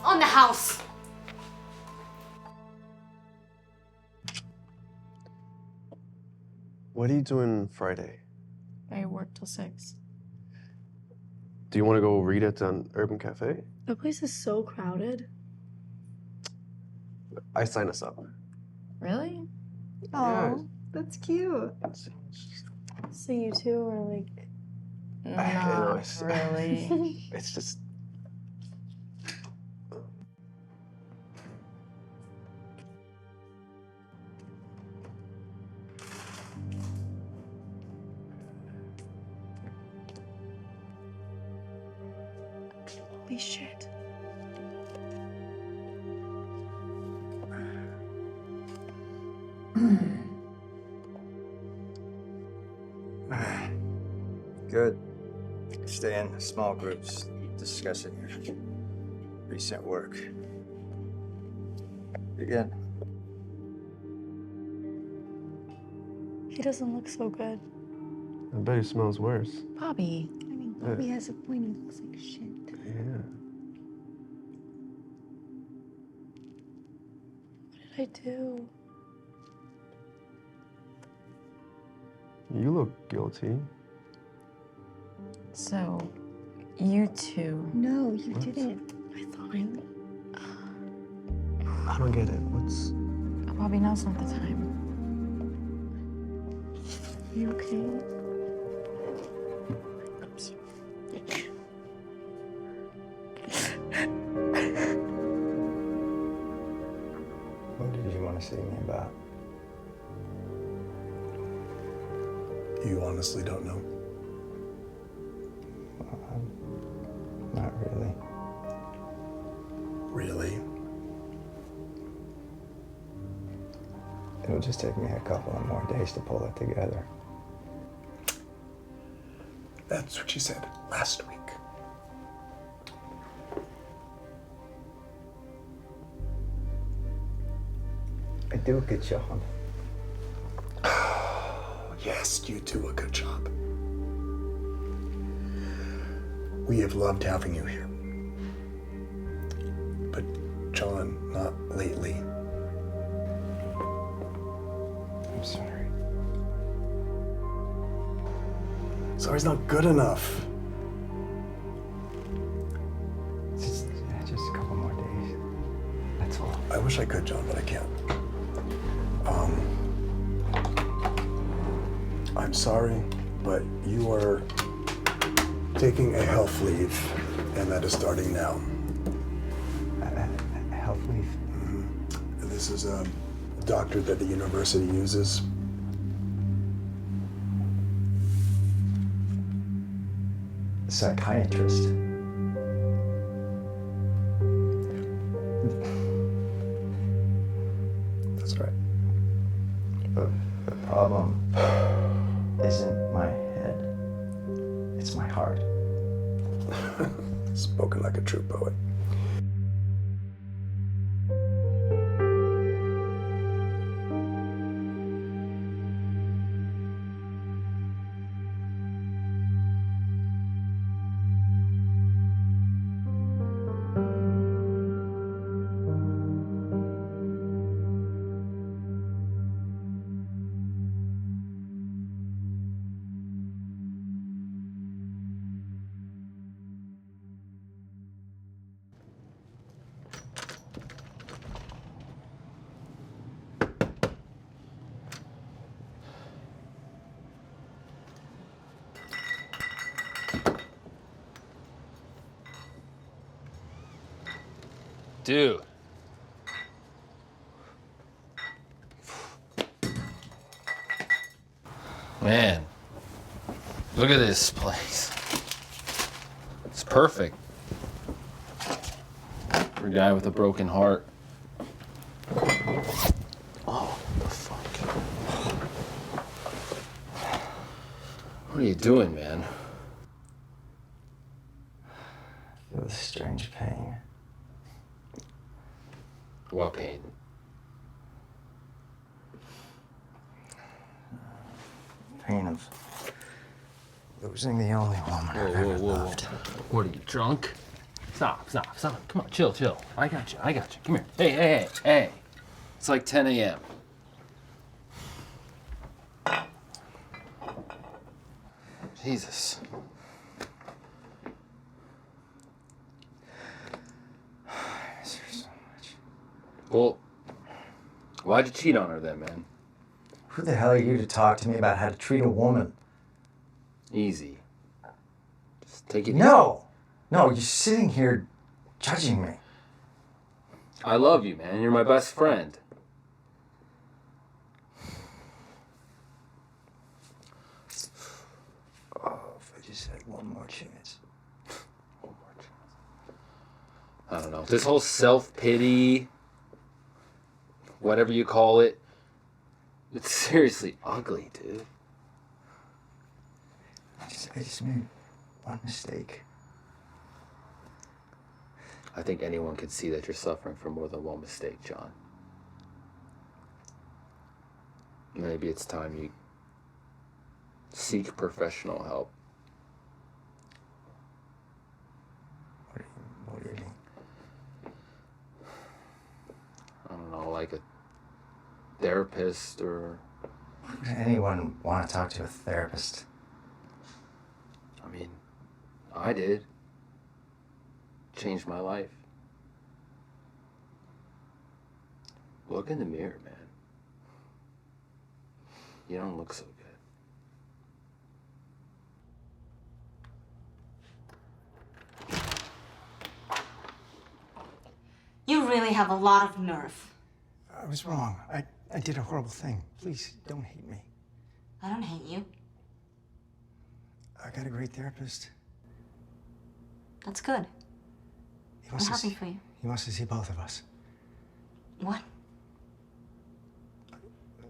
On the house. What are you doing Friday? I work till 6. Do you want to go read at an urban cafe? The place is so crowded. I sign us up. Really? Oh, that's cute. So you two are like... Not really. It's just. Holy shit. Good. Stay in small groups, discussing your recent work. Begin. He doesn't look so good. I bet he smells worse. Bobby. I mean, Bobby has a point. He looks like shit. Yeah. What did I do? You look guilty. So, you two. No, you didn't. Fine. I don't get it. What's. Bobby, now's not the time. You okay? What did you want to see me about? You honestly don't know? Not really. Really? It'll just take me a couple of more days to pull it together. That's what you said last week. I do a good job. Yes, you do a good job. We have loved having you here. But, John, not lately. I'm sorry. Sorry's not good enough. Just a couple more days. That's all. I wish I could, John, but I can't. I'm sorry, but you are taking a health leave, and that is starting now. Health leave? Mm-hmm. This is a doctor that the university uses. A psychiatrist. That's right. The problem isn't my head. It's my heart. Spoken like a true poet. Dude. Man, look at this place. It's perfect for a guy with a broken heart. Oh, what the fuck? What are you doing, man? It was a strange pain. What pain? Pain of losing the only woman I've ever loved. What are you, drunk? Stop. Come on, chill. I got you. Come here. Hey. It's like 10 a.m. Jesus. I miss her so much. Well, why'd you cheat on her then, man? Who the hell are you to talk to me about how to treat a woman? Easy. Just take it easy. No! No, you're sitting here judging me. I love you, man. You're my best friend. Oh, if I just had one more chance. One more chance. I don't know. This whole self-pity, whatever you call it, it's seriously ugly, dude. I just made one mistake. I think anyone could see that you're suffering from more than one mistake, John. Maybe it's time you seek professional help. What do you mean? I don't know, like a therapist or... Why would anyone want to talk to a therapist? I mean, I did. Changed my life. Look in the mirror, man. You don't look so good. You really have a lot of nerve. I was wrong. I did a horrible thing. Please, don't hate me. I don't hate you. I got a great therapist. That's good. He I'm wants to happy see, for you. He wants to see both of us. What?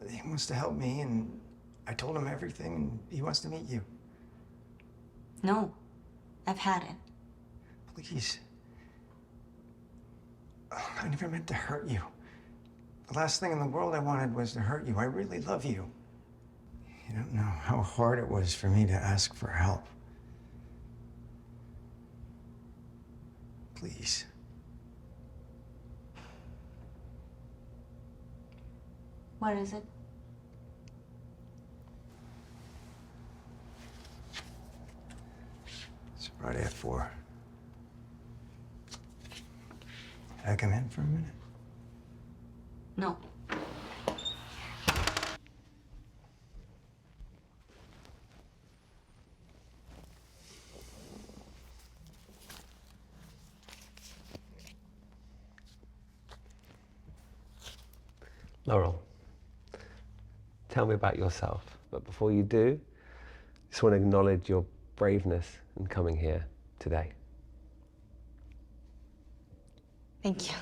He wants to help me, and I told him everything, and he wants to meet you. No. I've had it. Please. Oh, I never meant to hurt you. The last thing in the world I wanted was to hurt you. I really love you. You don't know how hard it was for me to ask for help. Please. What is it? It's Friday at 4. Can I come in for a minute? No. Laurel, tell me about yourself. But before you do, I just want to acknowledge your braveness in coming here today. Thank you.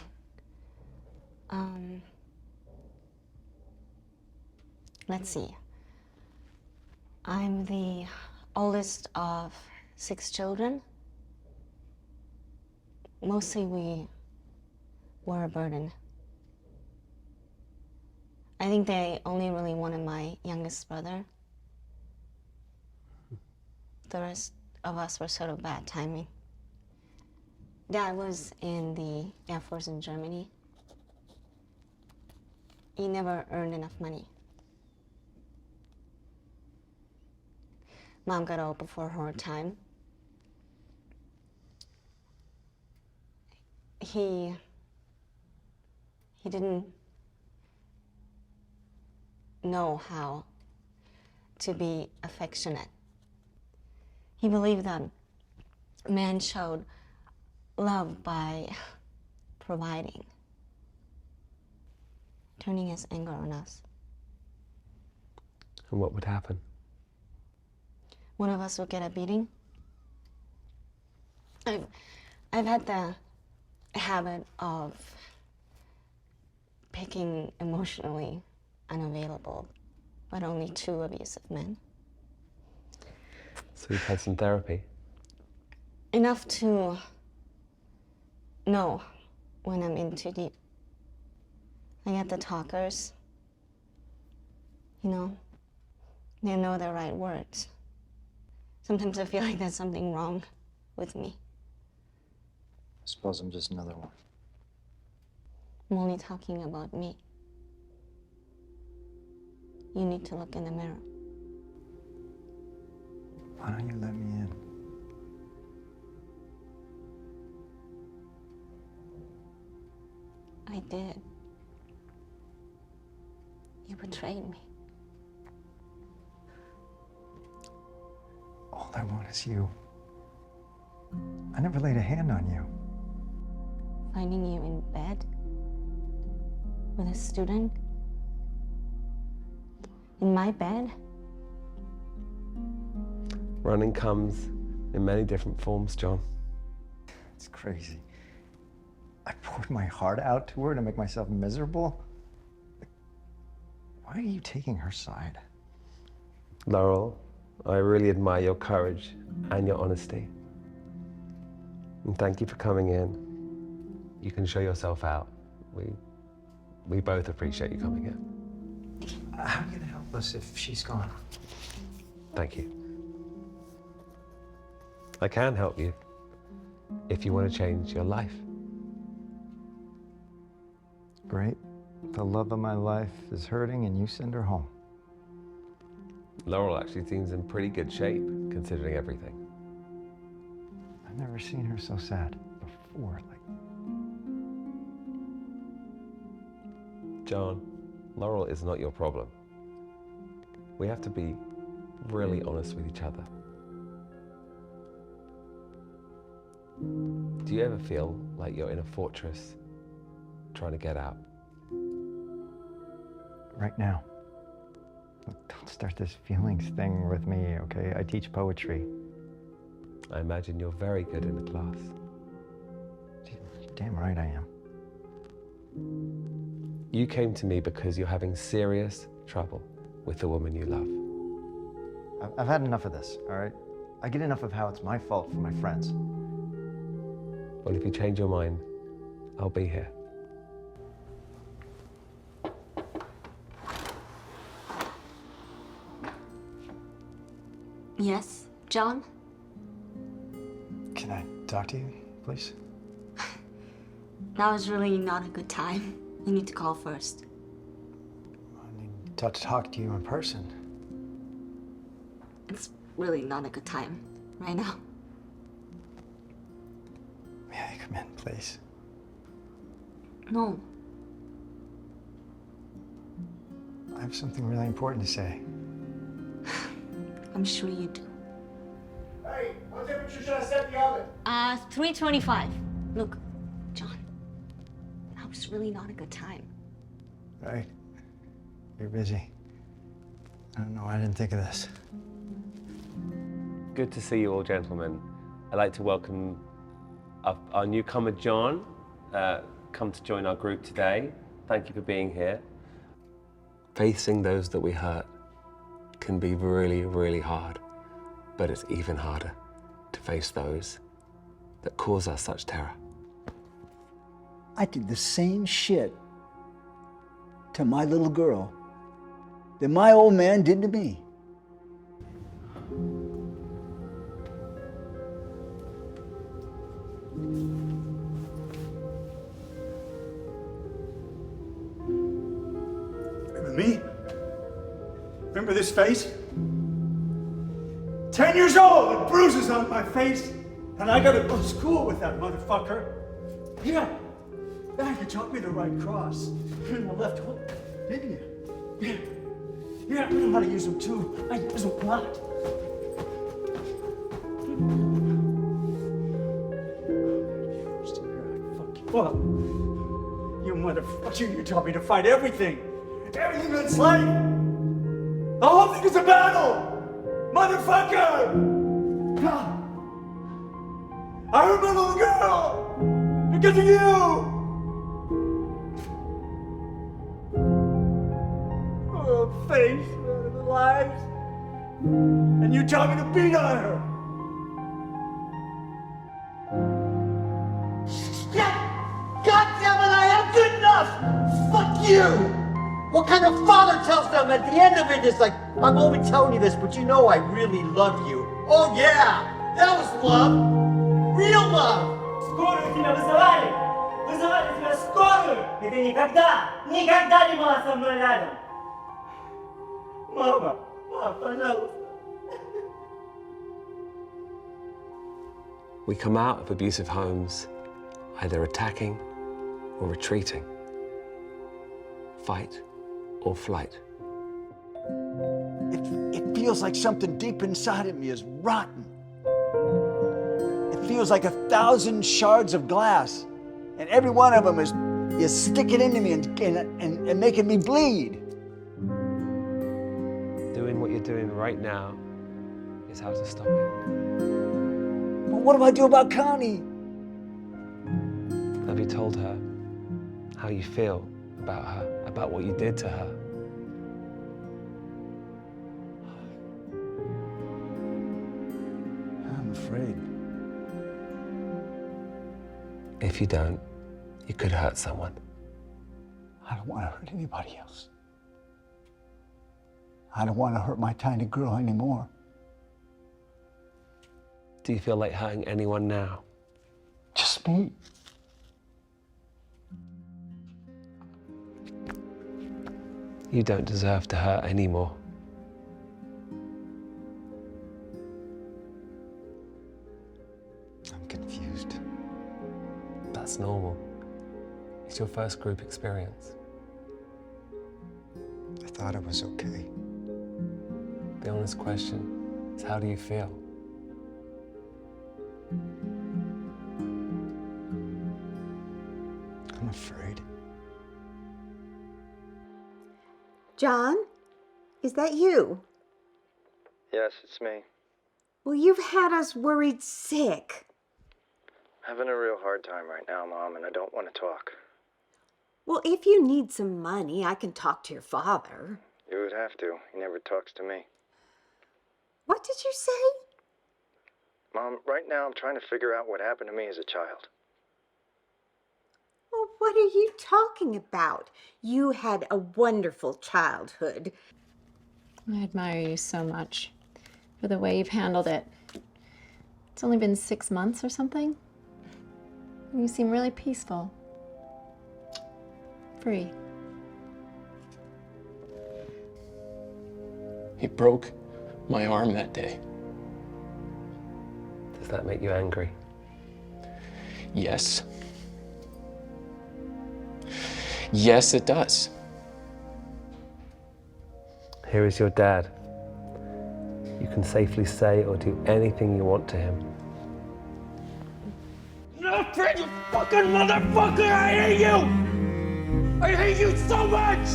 Let's see. I'm the oldest of 6 children. Mostly we were a burden. I think they only really wanted my youngest brother. The rest of us were sort of bad timing. Dad was in the Air Force in Germany. He never earned enough money. Mom got old before her time. He didn't know how to be affectionate. He believed that man showed love by providing, turning his anger on us. And what would happen? One of us would get a beating. I've had the habit of picking emotionally unavailable, but only 2 abusive men. So you've had some therapy? Enough to know when I'm in too deep. I get the talkers, you know, they know the right words. Sometimes I feel like there's something wrong with me. I suppose I'm just another one. I'm only talking about me. You need to look in the mirror. Why don't you let me in? I did. You betrayed me. All I want is you. I never laid a hand on you. Finding you in bed with a student in my bed. Running comes in many different forms, John. It's crazy. I poured my heart out to her to make myself miserable. Why are you taking her side? Laurel, I really admire your courage and your honesty. And thank you for coming in. You can show yourself out. We both appreciate you coming in. How are you gonna help us if she's gone? Thank you. I can help you if you want to change your life. Great. The love of my life is hurting and you send her home. Laurel actually seems in pretty good shape, considering everything. I've never seen her so sad before. John, Laurel is not your problem. We have to be really honest with each other. Do you ever feel like you're in a fortress trying to get out? Right now. Look, don't start this feelings thing with me, okay? I teach poetry. I imagine you're very good in the class. You're damn right I am. You came to me because you're having serious trouble with the woman you love. I've had enough of this, all right? I get enough of how it's my fault for my friends. Well, if you change your mind, I'll be here. Yes, John? Can I talk to you, please? Now is really not a good time. You need to call first. I need to talk to you in person. It's really not a good time right now. May I come in, please? No. I have something really important to say. I'm sure you do. Hey, what temperature should I set the oven? 325. Look, John, now is really not a good time. Right. You're busy. I don't know, I didn't think of this. Good to see you all, gentlemen. I'd like to welcome our newcomer, John, come to join our group today. Thank you for being here. Facing those that we hurt can be really, really hard, but it's even harder to face those that cause us such terror. I did the same shit to my little girl that my old man did to me. Remember me? Remember this face? 10 years old with bruises on my face, and I gotta go to school with that motherfucker. Yeah, you taught me the right cross and the left hook, didn't you? Yeah, I know how to use them too. I use them a lot. Well, you motherfucker, you taught me to fight everything. Everything that's life. The whole thing is a battle! Motherfucker! I remember the girl! Because of you! Oh, face, lives. And you taught me to beat on her! God damn it, I am good enough! Fuck you! What kind of father tells them at the end of it is like, I'm only telling you this, but you know I really love you. Oh yeah! That was love! Real love! Скоро тебя вызывали! Вызывали тебя скорую! И ты никогда не была со мной рядом! Мама, пожалуйста! We come out of abusive homes either attacking or retreating, fight or flight. It feels like something deep inside of me is rotten. It feels like 1,000 shards of glass, and every one of them is sticking into me and making me bleed. Doing what you're doing right now is how to stop it. But what do I do about Connie? Have you told her how you feel about her, about what you did to her? I'm afraid. If you don't, you could hurt someone. I don't want to hurt anybody else. I don't want to hurt my tiny girl anymore. Do you feel like hurting anyone now? Just me. You don't deserve to hurt anymore. I'm confused. That's normal. It's your first group experience. I thought it was okay. The honest question is, how do you feel? I'm afraid. John, is that you? Yes, it's me. Well, you've had us worried sick. Having a real hard time right now, Mom, and I don't want to talk. Well, if you need some money, I can talk to your father. You would have to. He never talks to me. What did you say? Mom, right now I'm trying to figure out what happened to me as a child. Well, what are you talking about? You had a wonderful childhood. I admire you so much for the way you've handled it. It's only been 6 months or something. You seem really peaceful. Free. He broke my arm that day. Does that make you angry? Yes. Yes, it does. Here is your dad. You can safely say or do anything you want to him. No, Fred, you fucking motherfucker! I hate you! I hate you so much!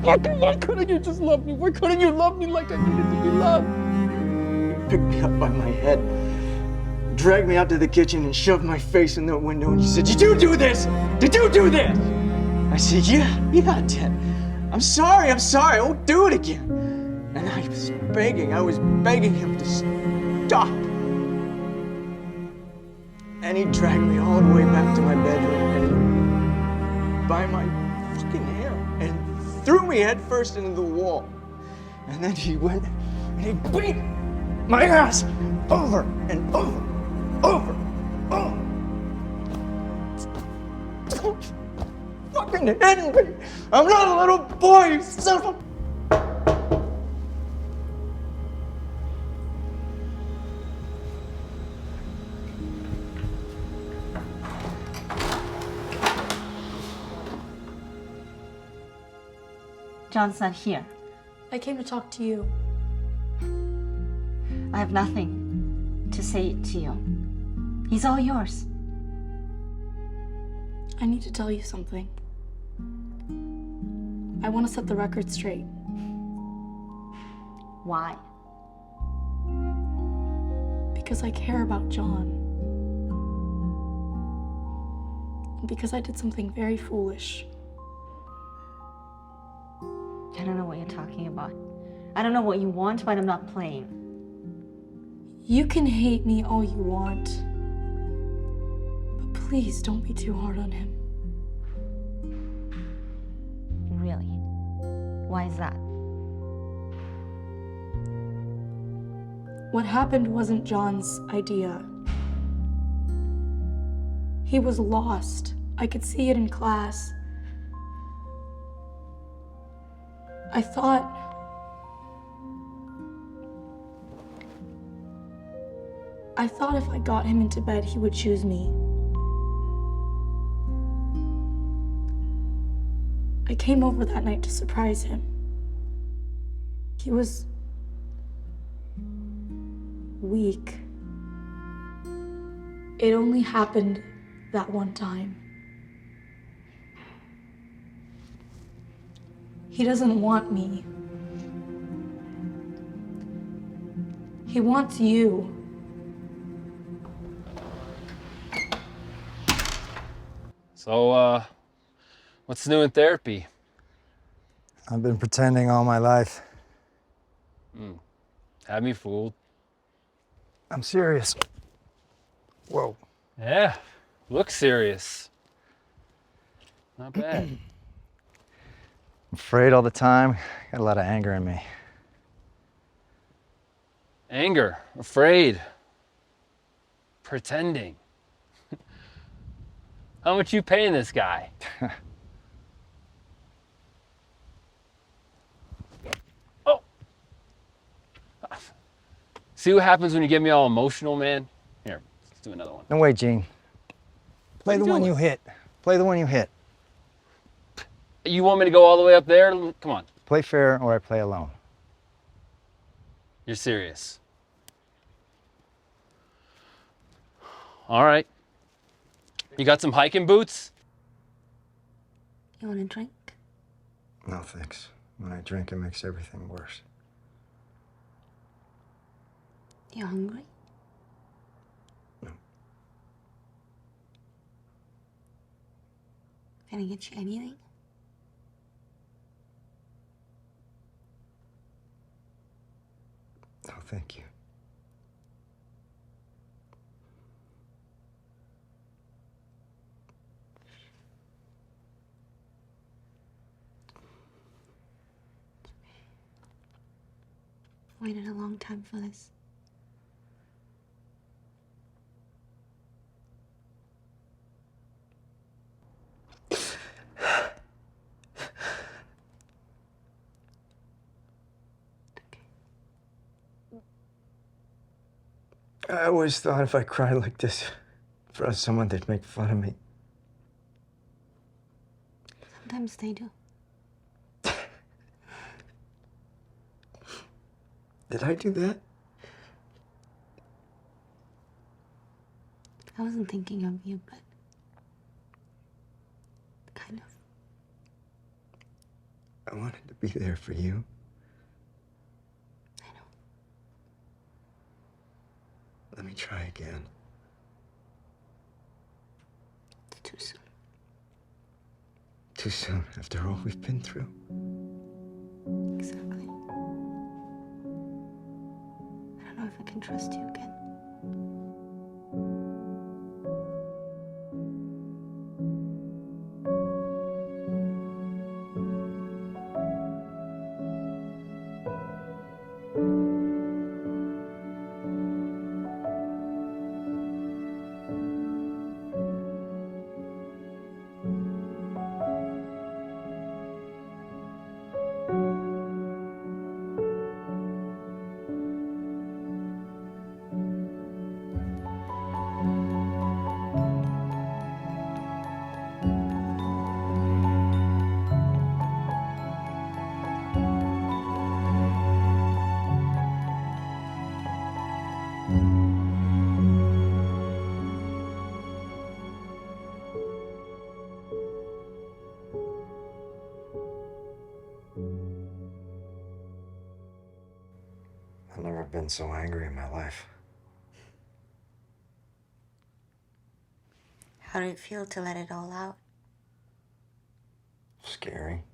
Why couldn't you just love me? Why couldn't you love me like I needed to be loved? You picked me up by my head, dragged me out to the kitchen, and shoved my face in the window, and you said, "Did you do this? Did you do this?" I said, yeah, I did. I'm sorry, I won't do it again. And I was begging him to stop. And he dragged me all the way back to my bedroom, and by my fucking hair, and threw me headfirst into the wall. And then he went and he beat my ass over and over, over. Don't fucking hit me! I'm not a little boy, you son of a... John's not here. I came to talk to you. I have nothing to say to you. He's all yours. I need to tell you something. I want to set the record straight. Why? Because I care about John. And because I did something very foolish. I don't know what you're talking about. I don't know what you want, but I'm not playing. You can hate me all you want. But please don't be too hard on him. Really? Why is that? What happened wasn't John's idea. He was lost. I could see it in class. I thought if I got him into bed, he would choose me. I came over that night to surprise him. He was weak. It only happened that one time. He doesn't want me. He wants you. So, what's new in therapy? I've been pretending all my life. Had me fooled. I'm serious. Whoa. Yeah, looks serious. Not bad. I'm afraid all the time. Got a lot of anger in me. Anger, afraid, pretending. How much you paying this guy? Oh! See what happens when you get me all emotional, man? Here, let's do another one. No, wait, Gene. Play the one doing? you hit. Play the one you hit. You want me to go all the way up there? Come on. Play fair or I play alone. You're serious. All right. You got some hiking boots? You want a drink? No, thanks. When I drink, it makes everything worse. You hungry? No. Can I get you anything? No, thank you. Waited a long time for this. I always thought if I cried like this in front of someone, they'd make fun of me. Sometimes they do. Did I do that? I wasn't thinking of you, but kind of. I wanted to be there for you. I know. Let me try again. It's too soon. Too soon, after all we've been through. Exactly. I don't know if I can trust you again. I've never been so angry in my life. How do you feel to let it all out? Scary.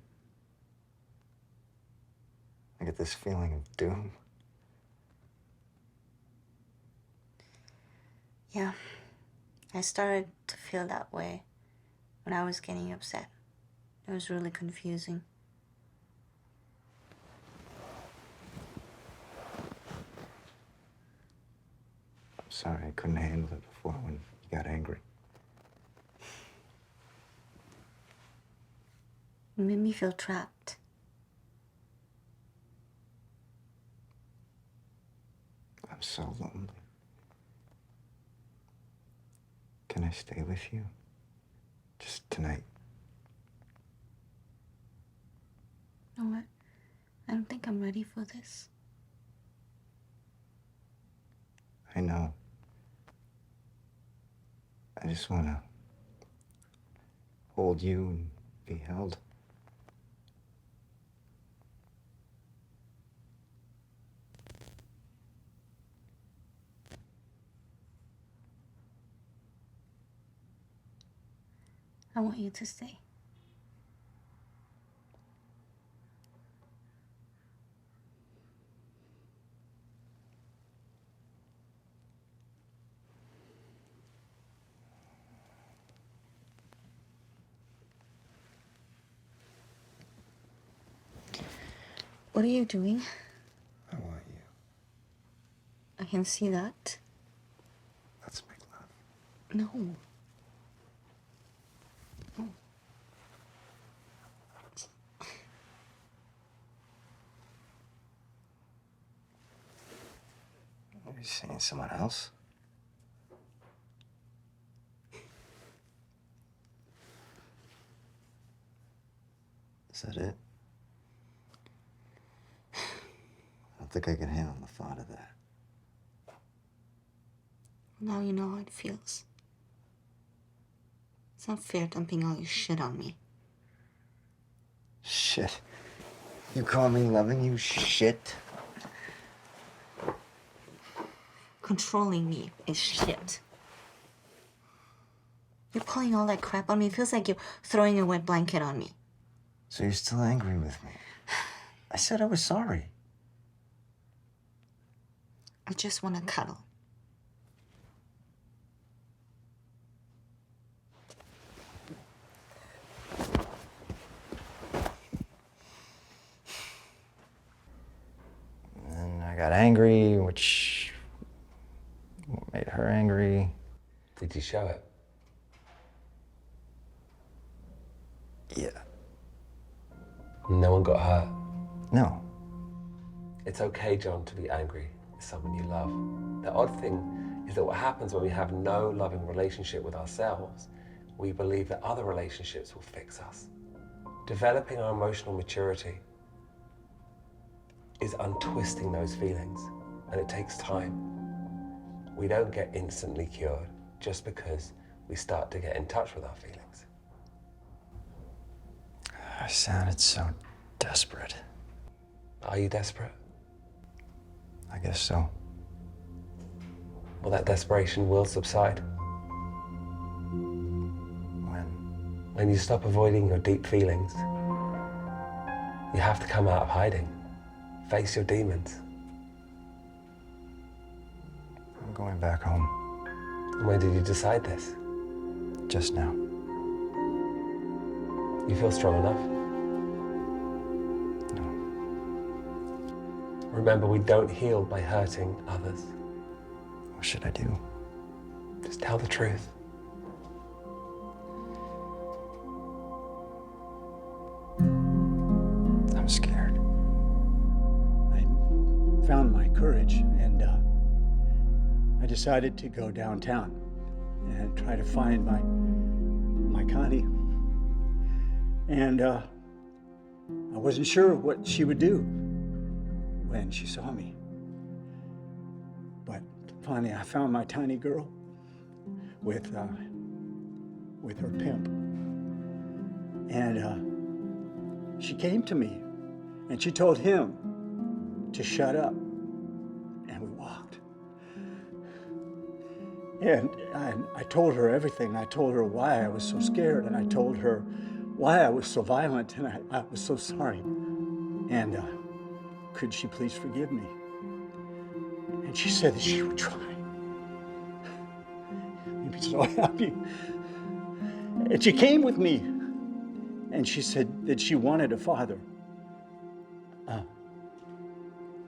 I get this feeling of doom. Yeah, I started to feel that way when I was getting upset. It was really confusing. I'm sorry I couldn't handle it before when you got angry. It made me feel trapped. I'm so lonely. Can I stay with you? Just tonight. You know what? I don't think I'm ready for this. I know. I just want to hold you and be held. I want you to stay. What are you doing? I want you. I can see that. Let's make love. No. Are you seeing someone else? Is that it? I don't think I can handle the thought of that. Now you know how it feels. It's not fair dumping all your shit on me. Shit. You call me loving you shit? Controlling me is shit. You're pulling all that crap on me. It feels like you're throwing a wet blanket on me. So you're still angry with me? I said I was sorry. I just want to cuddle. And I got angry, which made her angry. Did you show it? Yeah. No one got hurt? No. It's okay, John, to be angry with someone you love. The odd thing is that what happens when we have no loving relationship with ourselves, we believe that other relationships will fix us. Developing our emotional maturity is untwisting those feelings, and it takes time. We don't get instantly cured just because we start to get in touch with our feelings. I sounded so desperate. Are you desperate? I guess so. Well, that desperation will subside. When? When you stop avoiding your deep feelings. You have to come out of hiding. Face your demons. I'm going back home. And when did you decide this? Just now. You feel strong enough? No. Remember, we don't heal by hurting others. What should I do? Just tell the truth. I'm scared. I found my courage and I decided to go downtown and try to find my Connie. And I wasn't sure what she would do when she saw me. But finally I found my tiny girl with her pimp. And she came to me and she told him to shut up. And we walked. And I told her everything. I told her why I was so scared, and I told her why I was so violent, and I was so sorry. And could she please forgive me? And she said that she would try. Made me so happy. And she came with me, and she said that she wanted a father.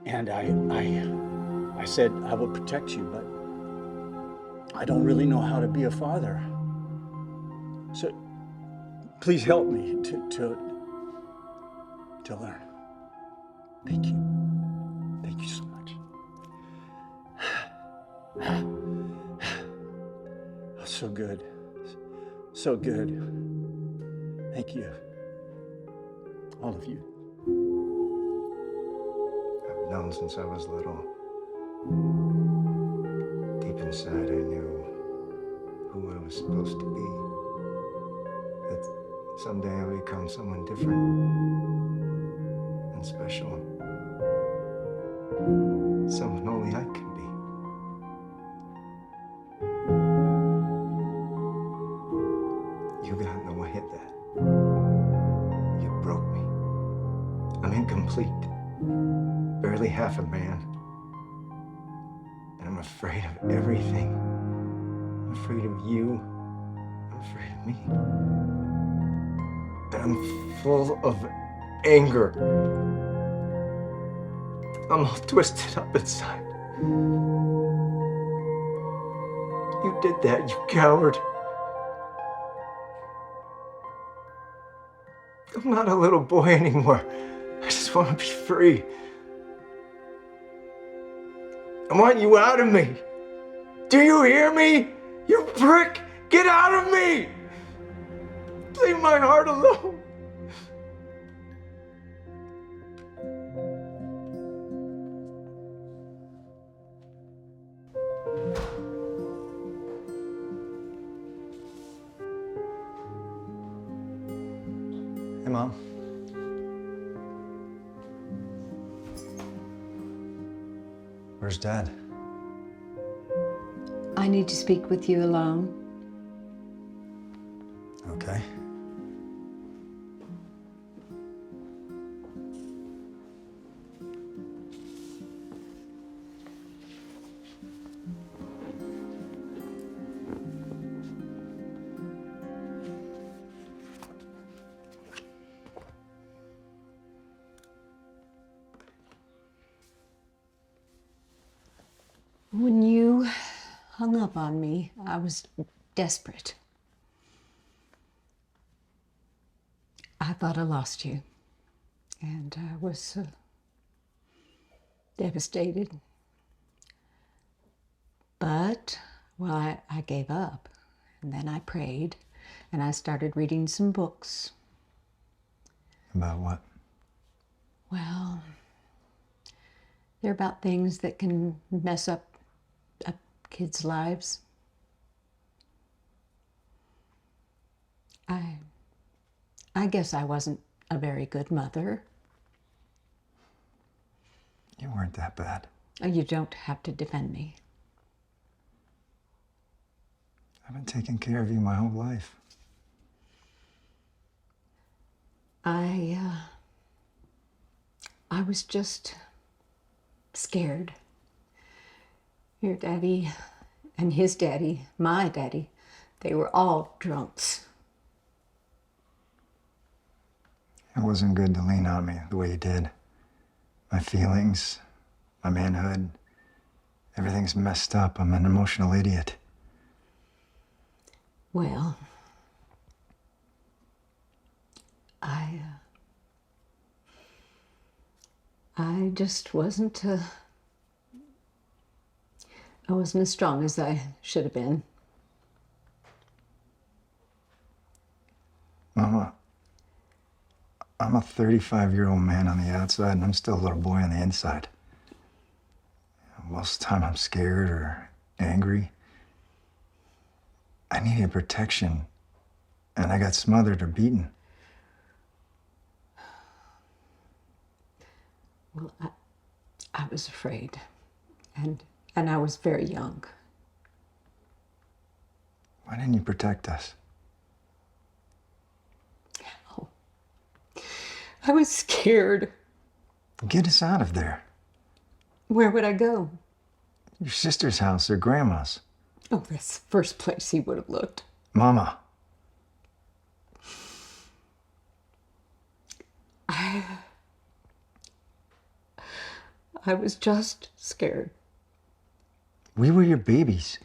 And I said, I will protect you, but I don't really know how to be a father. So please help me to learn. Thank you. Thank you so much. So good. So good. Thank you. All of you. I've known since I was little. Deep inside, I knew who I was supposed to be. That someday I would become someone different and special. Someone only I can be. You got in the way of that. You broke me. I'm incomplete. Barely half a man. And I'm afraid of everything. I'm afraid of you. I'm afraid of me. And I'm full of anger. I'm all twisted up inside. You did that, you coward. I'm not a little boy anymore. I just want to be free. I want you out of me. Do you hear me? You prick! Get out of me! Leave my heart alone. Hey, Mom. Where's Dad? I need to speak with you alone. Okay. When you hung up on me, I was desperate. I thought I lost you, and I was devastated. But, well, I gave up, and then I prayed, and I started reading some books. About what? Well, they're about things that can mess up kids' lives. I guess I wasn't a very good mother. You weren't that bad. You don't have to defend me. I've been taking care of you my whole life. I was just scared. Your daddy and his daddy, my daddy, they were all drunks. It wasn't good to lean on me the way you did. My feelings, my manhood, everything's messed up. I'm an emotional idiot. Well, I just wasn't I wasn't as strong as I should have been. Mama, I'm a 35-year-old man on the outside, and I'm still a little boy on the inside. Most of the time I'm scared or angry. I needed protection, and I got smothered or beaten. Well, I was afraid, and I was very young. Why didn't you protect us? I was scared. Get us out of there. Where would I go? Your sister's house or grandma's. Oh, that's the first place he would have looked. Mama. I was just scared. We were your babies.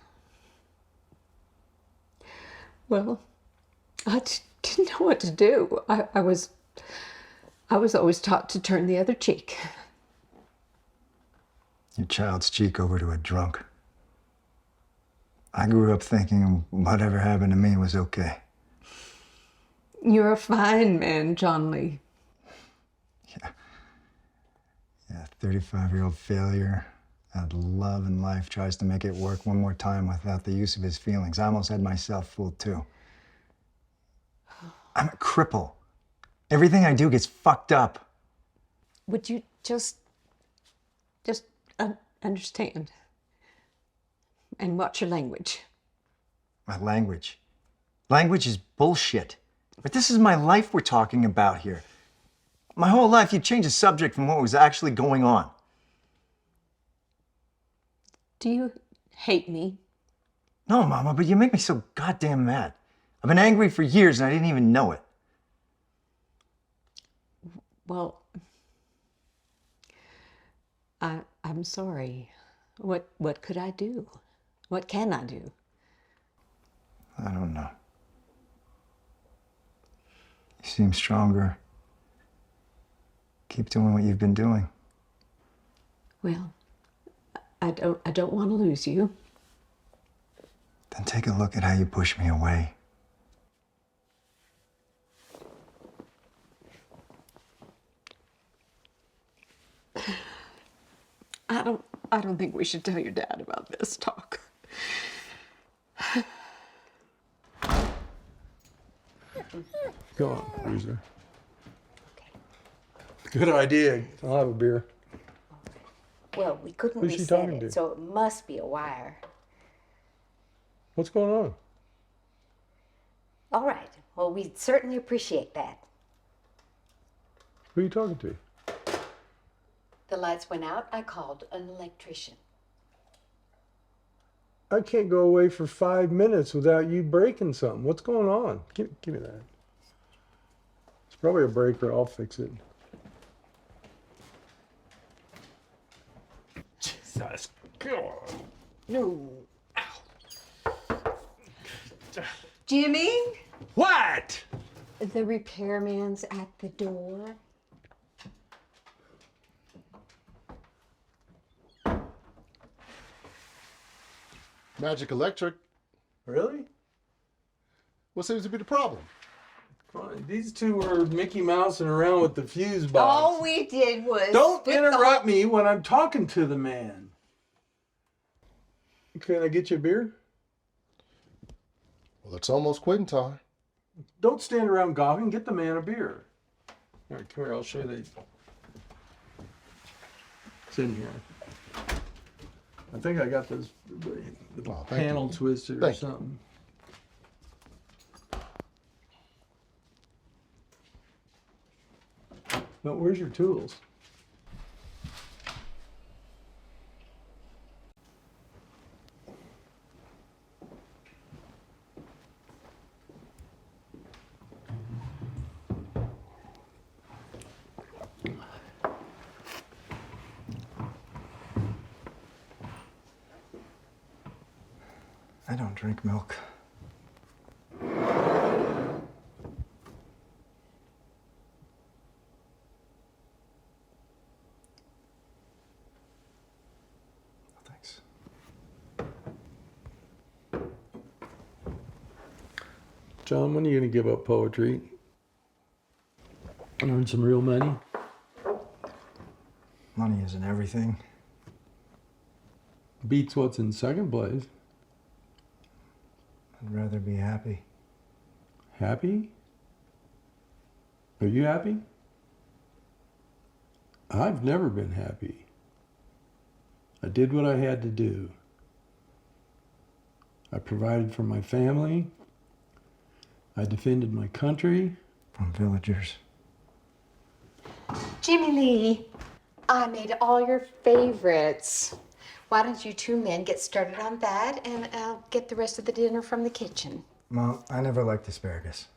Well, I didn't know what to do. I was always taught to turn the other cheek. Your child's cheek over to a drunk. I grew up thinking whatever happened to me was okay. You're a fine man, John Lee. Yeah, 35-year-old failure at love and life tries to make it work one more time without the use of his feelings. I almost had myself fooled too. I'm a cripple. Everything I do gets fucked up. Would you just understand and watch your language? My language. Language is bullshit. But this is my life we're talking about here. My whole life, you change the subject from what was actually going on. Do you hate me? No, Mama, but you make me so goddamn mad. I've been angry for years and I didn't even know it. Well, I'm sorry. What could I do? What can I do? I don't know. You seem stronger. Keep doing what you've been doing. Well, I don't want to lose you. Then take a look at how you push me away. I don't think we should tell your dad about this talk. Go on, Bruiser. Good idea. I'll have a beer. Well, we couldn't Who's she reset talking it, to? so it must be a wire. What's going on? All right. Well, we'd certainly appreciate that. Who are you talking to? The lights went out. I called an electrician. I can't go away for 5 minutes without you breaking something. What's going on? Give me that. It's probably a breaker. I'll fix it. Jesus. Come on. No. Jimmy? What? The repairman's at the door. Magic Electric. Really? What seems to be the problem? Fine. These two were Mickey Mousing around with the fuse box. All we did was... Don't put interrupt me when I'm talking to the man. Can I get you a beer? Well, it's almost quitting time. Don't stand around gawking. Get the man a beer. All right, come here. I'll show you the... It's in here. I think I got this the thank panel you. twisted or Thank you. something. But where's your tools? I don't drink milk. Thanks. John, when are you going to give up poetry? And earn some real money? Money isn't everything. Beats what's in second place. I'd rather be happy. Happy? Are you happy? I've never been happy. I did what I had to do. I provided for my family. I defended my country. From villagers. Jimmy Lee, I made all your favorites. Why don't you two men get started on that, and I'll get the rest of the dinner from the kitchen. Mom, I never liked asparagus.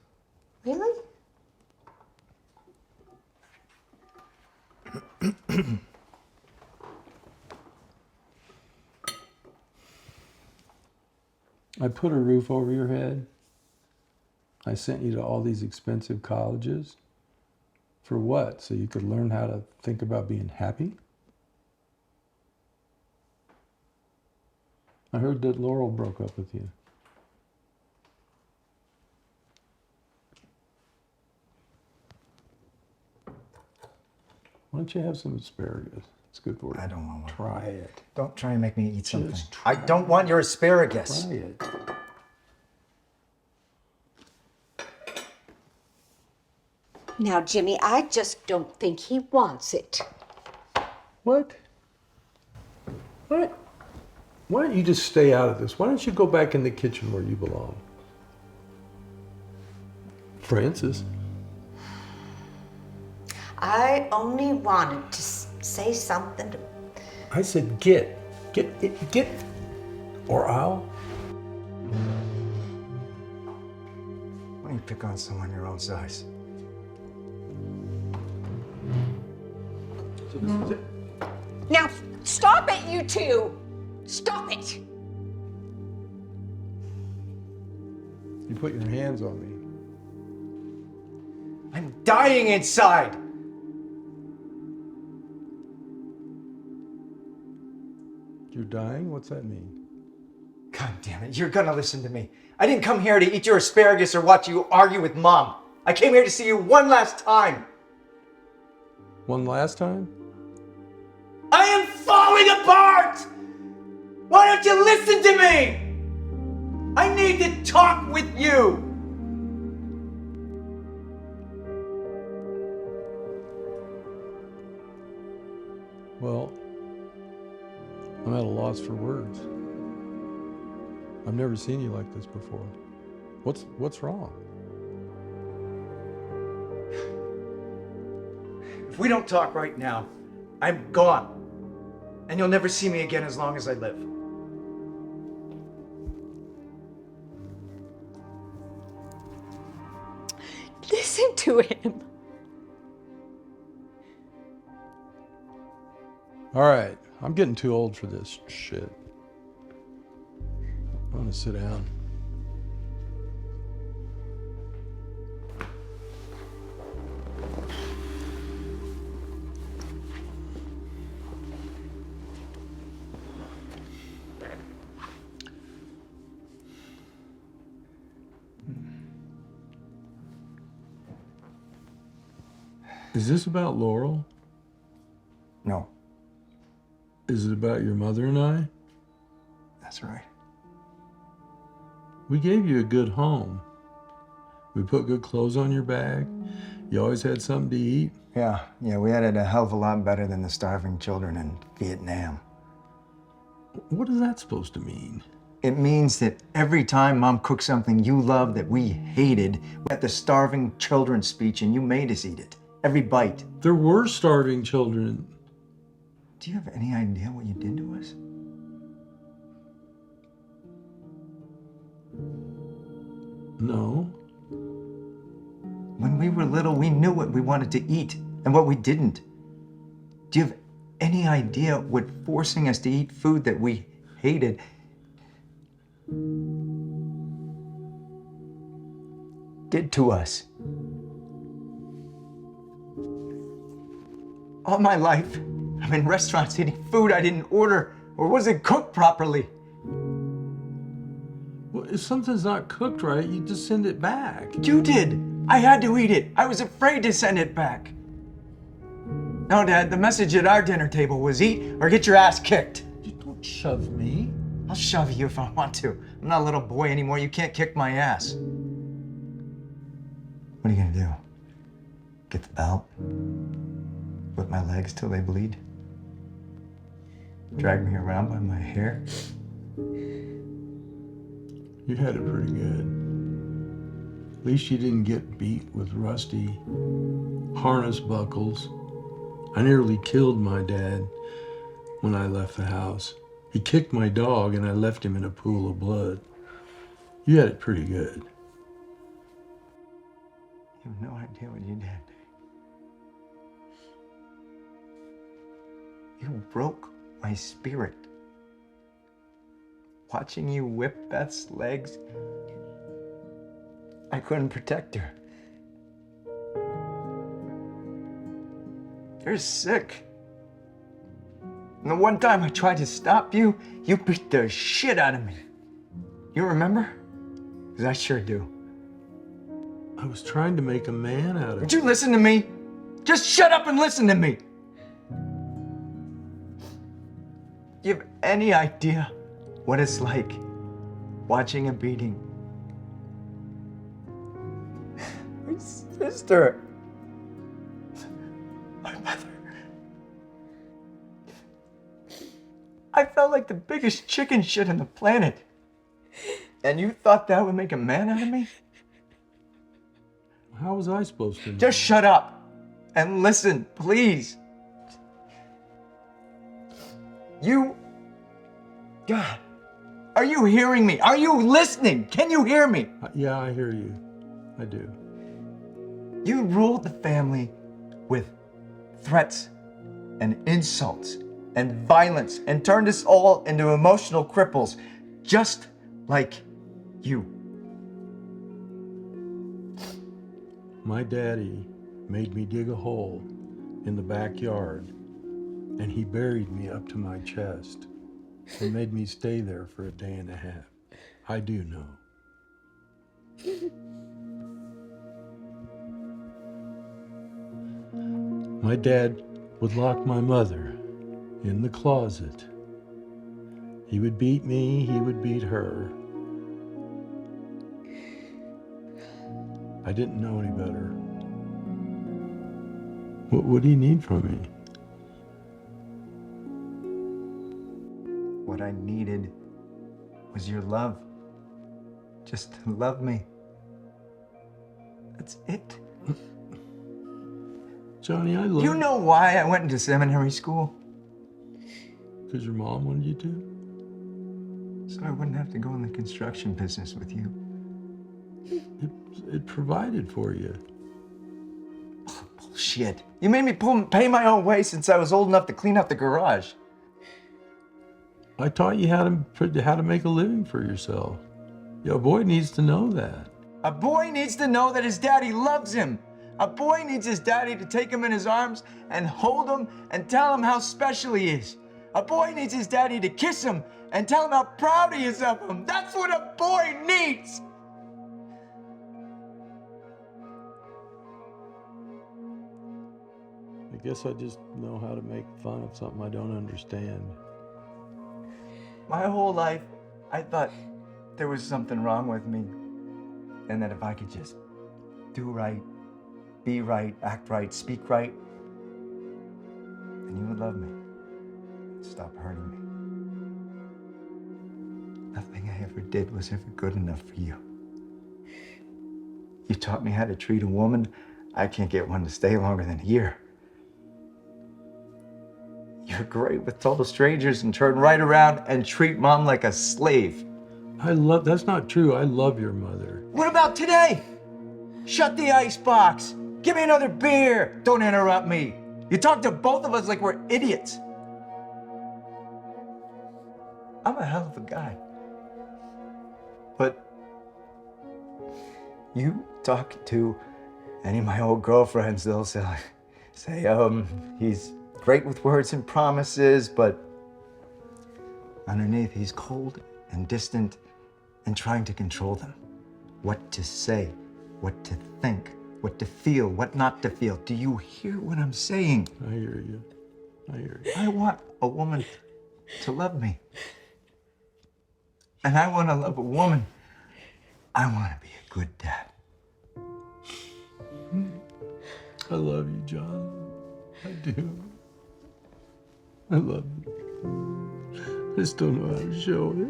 Really? I put a roof over your head. I sent you to all these expensive colleges. For what? So you could learn how to think about being happy? I heard that Laurel broke up with you. Why don't you have some asparagus? It's good for you. I don't want one. Try it. Don't try and make me eat something. Just I don't want your asparagus. Try it. Now, Jimmy, I just don't think he wants it. What? What? Why don't you just stay out of this? Why don't you go back in the kitchen where you belong? Francis. I only wanted to say something to... I said get, or I'll. Why don't you pick on someone your own size? So this is it. Now, stop it, you two! Stop it! You put your hands on me. I'm dying inside! You're dying? What's that mean? God damn it, you're gonna listen to me. I didn't come here to eat your asparagus or watch you argue with Mom. I came here to see you one last time. One last time? I am falling apart! Why don't you listen to me? I need to talk with you! Well, I'm at a loss for words. I've never seen you like this before. What's wrong? If we don't talk right now, I'm gone. And you'll never see me again as long as I live. Listen to him. All right, I'm getting too old for this shit. I'm gonna sit down. Is this about Laurel? No. Is it about your mother and I? That's right. We gave you a good home. We put good clothes on your back. You always had something to eat. Yeah, we had it a hell of a lot better than the starving children in Vietnam. What is that supposed to mean? It means that every time Mom cooked something you loved that we hated, we had the starving children speech and you made us eat it. Every bite. There were starving children. Do you have any idea what you did to us? No. When we were little, we knew what we wanted to eat and what we didn't. Do you have any idea what forcing us to eat food that we hated did to us? All my life, I'm in restaurants eating food I didn't order or wasn't cooked properly. Well, if something's not cooked right, you just send it back. You did. I had to eat it. I was afraid to send it back. No, Dad, the message at our dinner table was eat or get your ass kicked. You don't shove me. I'll shove you if I want to. I'm not a little boy anymore. You can't kick my ass. What are you gonna do? Get the belt? Whip my legs till they bleed? Drag me around by my hair? You had it pretty good. At least you didn't get beat with rusty harness buckles. I nearly killed my dad when I left the house. He kicked my dog and I left him in a pool of blood. You had it pretty good. You have no idea what you did. You broke my spirit. Watching you whip Beth's legs, I couldn't protect her. You're sick. And the one time I tried to stop you, you beat the shit out of me. You remember? Because I sure do. I was trying to make a man out of Would you listen to me? Just shut up and listen to me. Do you have any idea what it's like watching a beating? My sister. My mother. I felt like the biggest chicken shit on the planet. And you thought that would make a man out of me? How was I supposed to know? Just shut up and listen, please. God, are you hearing me? Are you listening? Can you hear me? Yeah, I hear you. I do. You ruled the family with threats and insults and violence and turned us all into emotional cripples, just like you. My daddy made me dig a hole in the backyard, and he buried me up to my chest and made me stay there for a day and a half. I do know. My dad would lock my mother in the closet. He would beat me, he would beat her. I didn't know any better. What would he need from me? What I needed was your love. Just to love me. That's it. Johnny, I love You know why I went into seminary school? Because your mom wanted you to? So I wouldn't have to go in the construction business with you. It provided for you. Oh, bullshit. You made me pay my own way since I was old enough to clean out the garage. I taught you how to make a living for yourself. Your boy needs to know that. A boy needs to know that his daddy loves him. A boy needs his daddy to take him in his arms and hold him and tell him how special he is. A boy needs his daddy to kiss him and tell him how proud he is of him. That's what a boy needs. I guess I just know how to make fun of something I don't understand. My whole life, I thought there was something wrong with me. And that if I could just do right, be right, act right, speak right, then you would love me. Stop hurting me. Nothing I ever did was ever good enough for you. You taught me how to treat a woman. I can't get one to stay longer than a year. You're great with total strangers and turn right around and treat mom like a slave. That's not true. I love your mother. What about today? Shut the icebox. Give me another beer. Don't interrupt me. You talk to both of us like we're idiots. I'm a hell of a guy. But you talk to any of my old girlfriends, they'll say, he's great with words and promises, but underneath he's cold and distant and trying to control them. What to say, what to think, what to feel, what not to feel. Do you hear what I'm saying? I hear you. I hear you. I want a woman to love me. And I want to love a woman. I want to be a good dad. I love you, John. I do. I love you. I just don't know how to show it.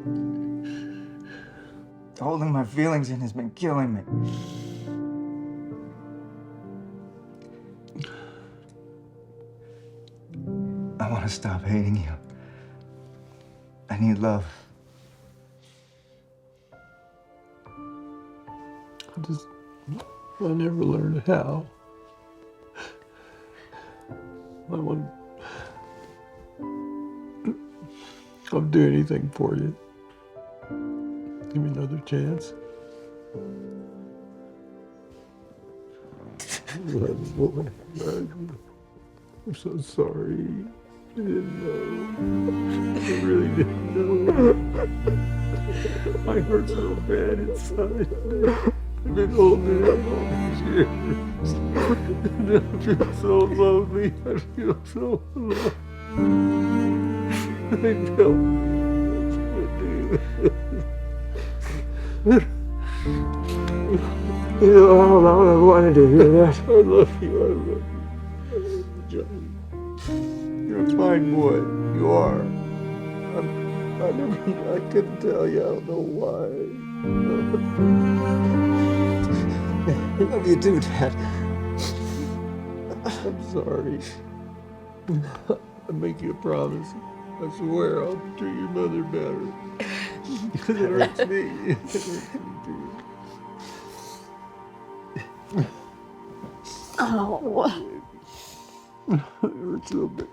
Holding my feelings in has been killing me. I want to stop hating you. I need love. I never learned how. I'll do anything for you. Give me another chance. I'm so sorry. didn't know. I really didn't know. I hurt so bad inside. I've been holding it all these years. And I feel so lonely. I feel so alone. I don't You know how long I wanted to hear that. I love you. I love you. Johnny. You're a fine boy. You are. I couldn't tell you. I don't know why. I love you too, Dad. I'm sorry. I make you a promise. I swear I'll treat your mother better. Because it hurts me. It hurts me too. Oh. It hurts a little bit.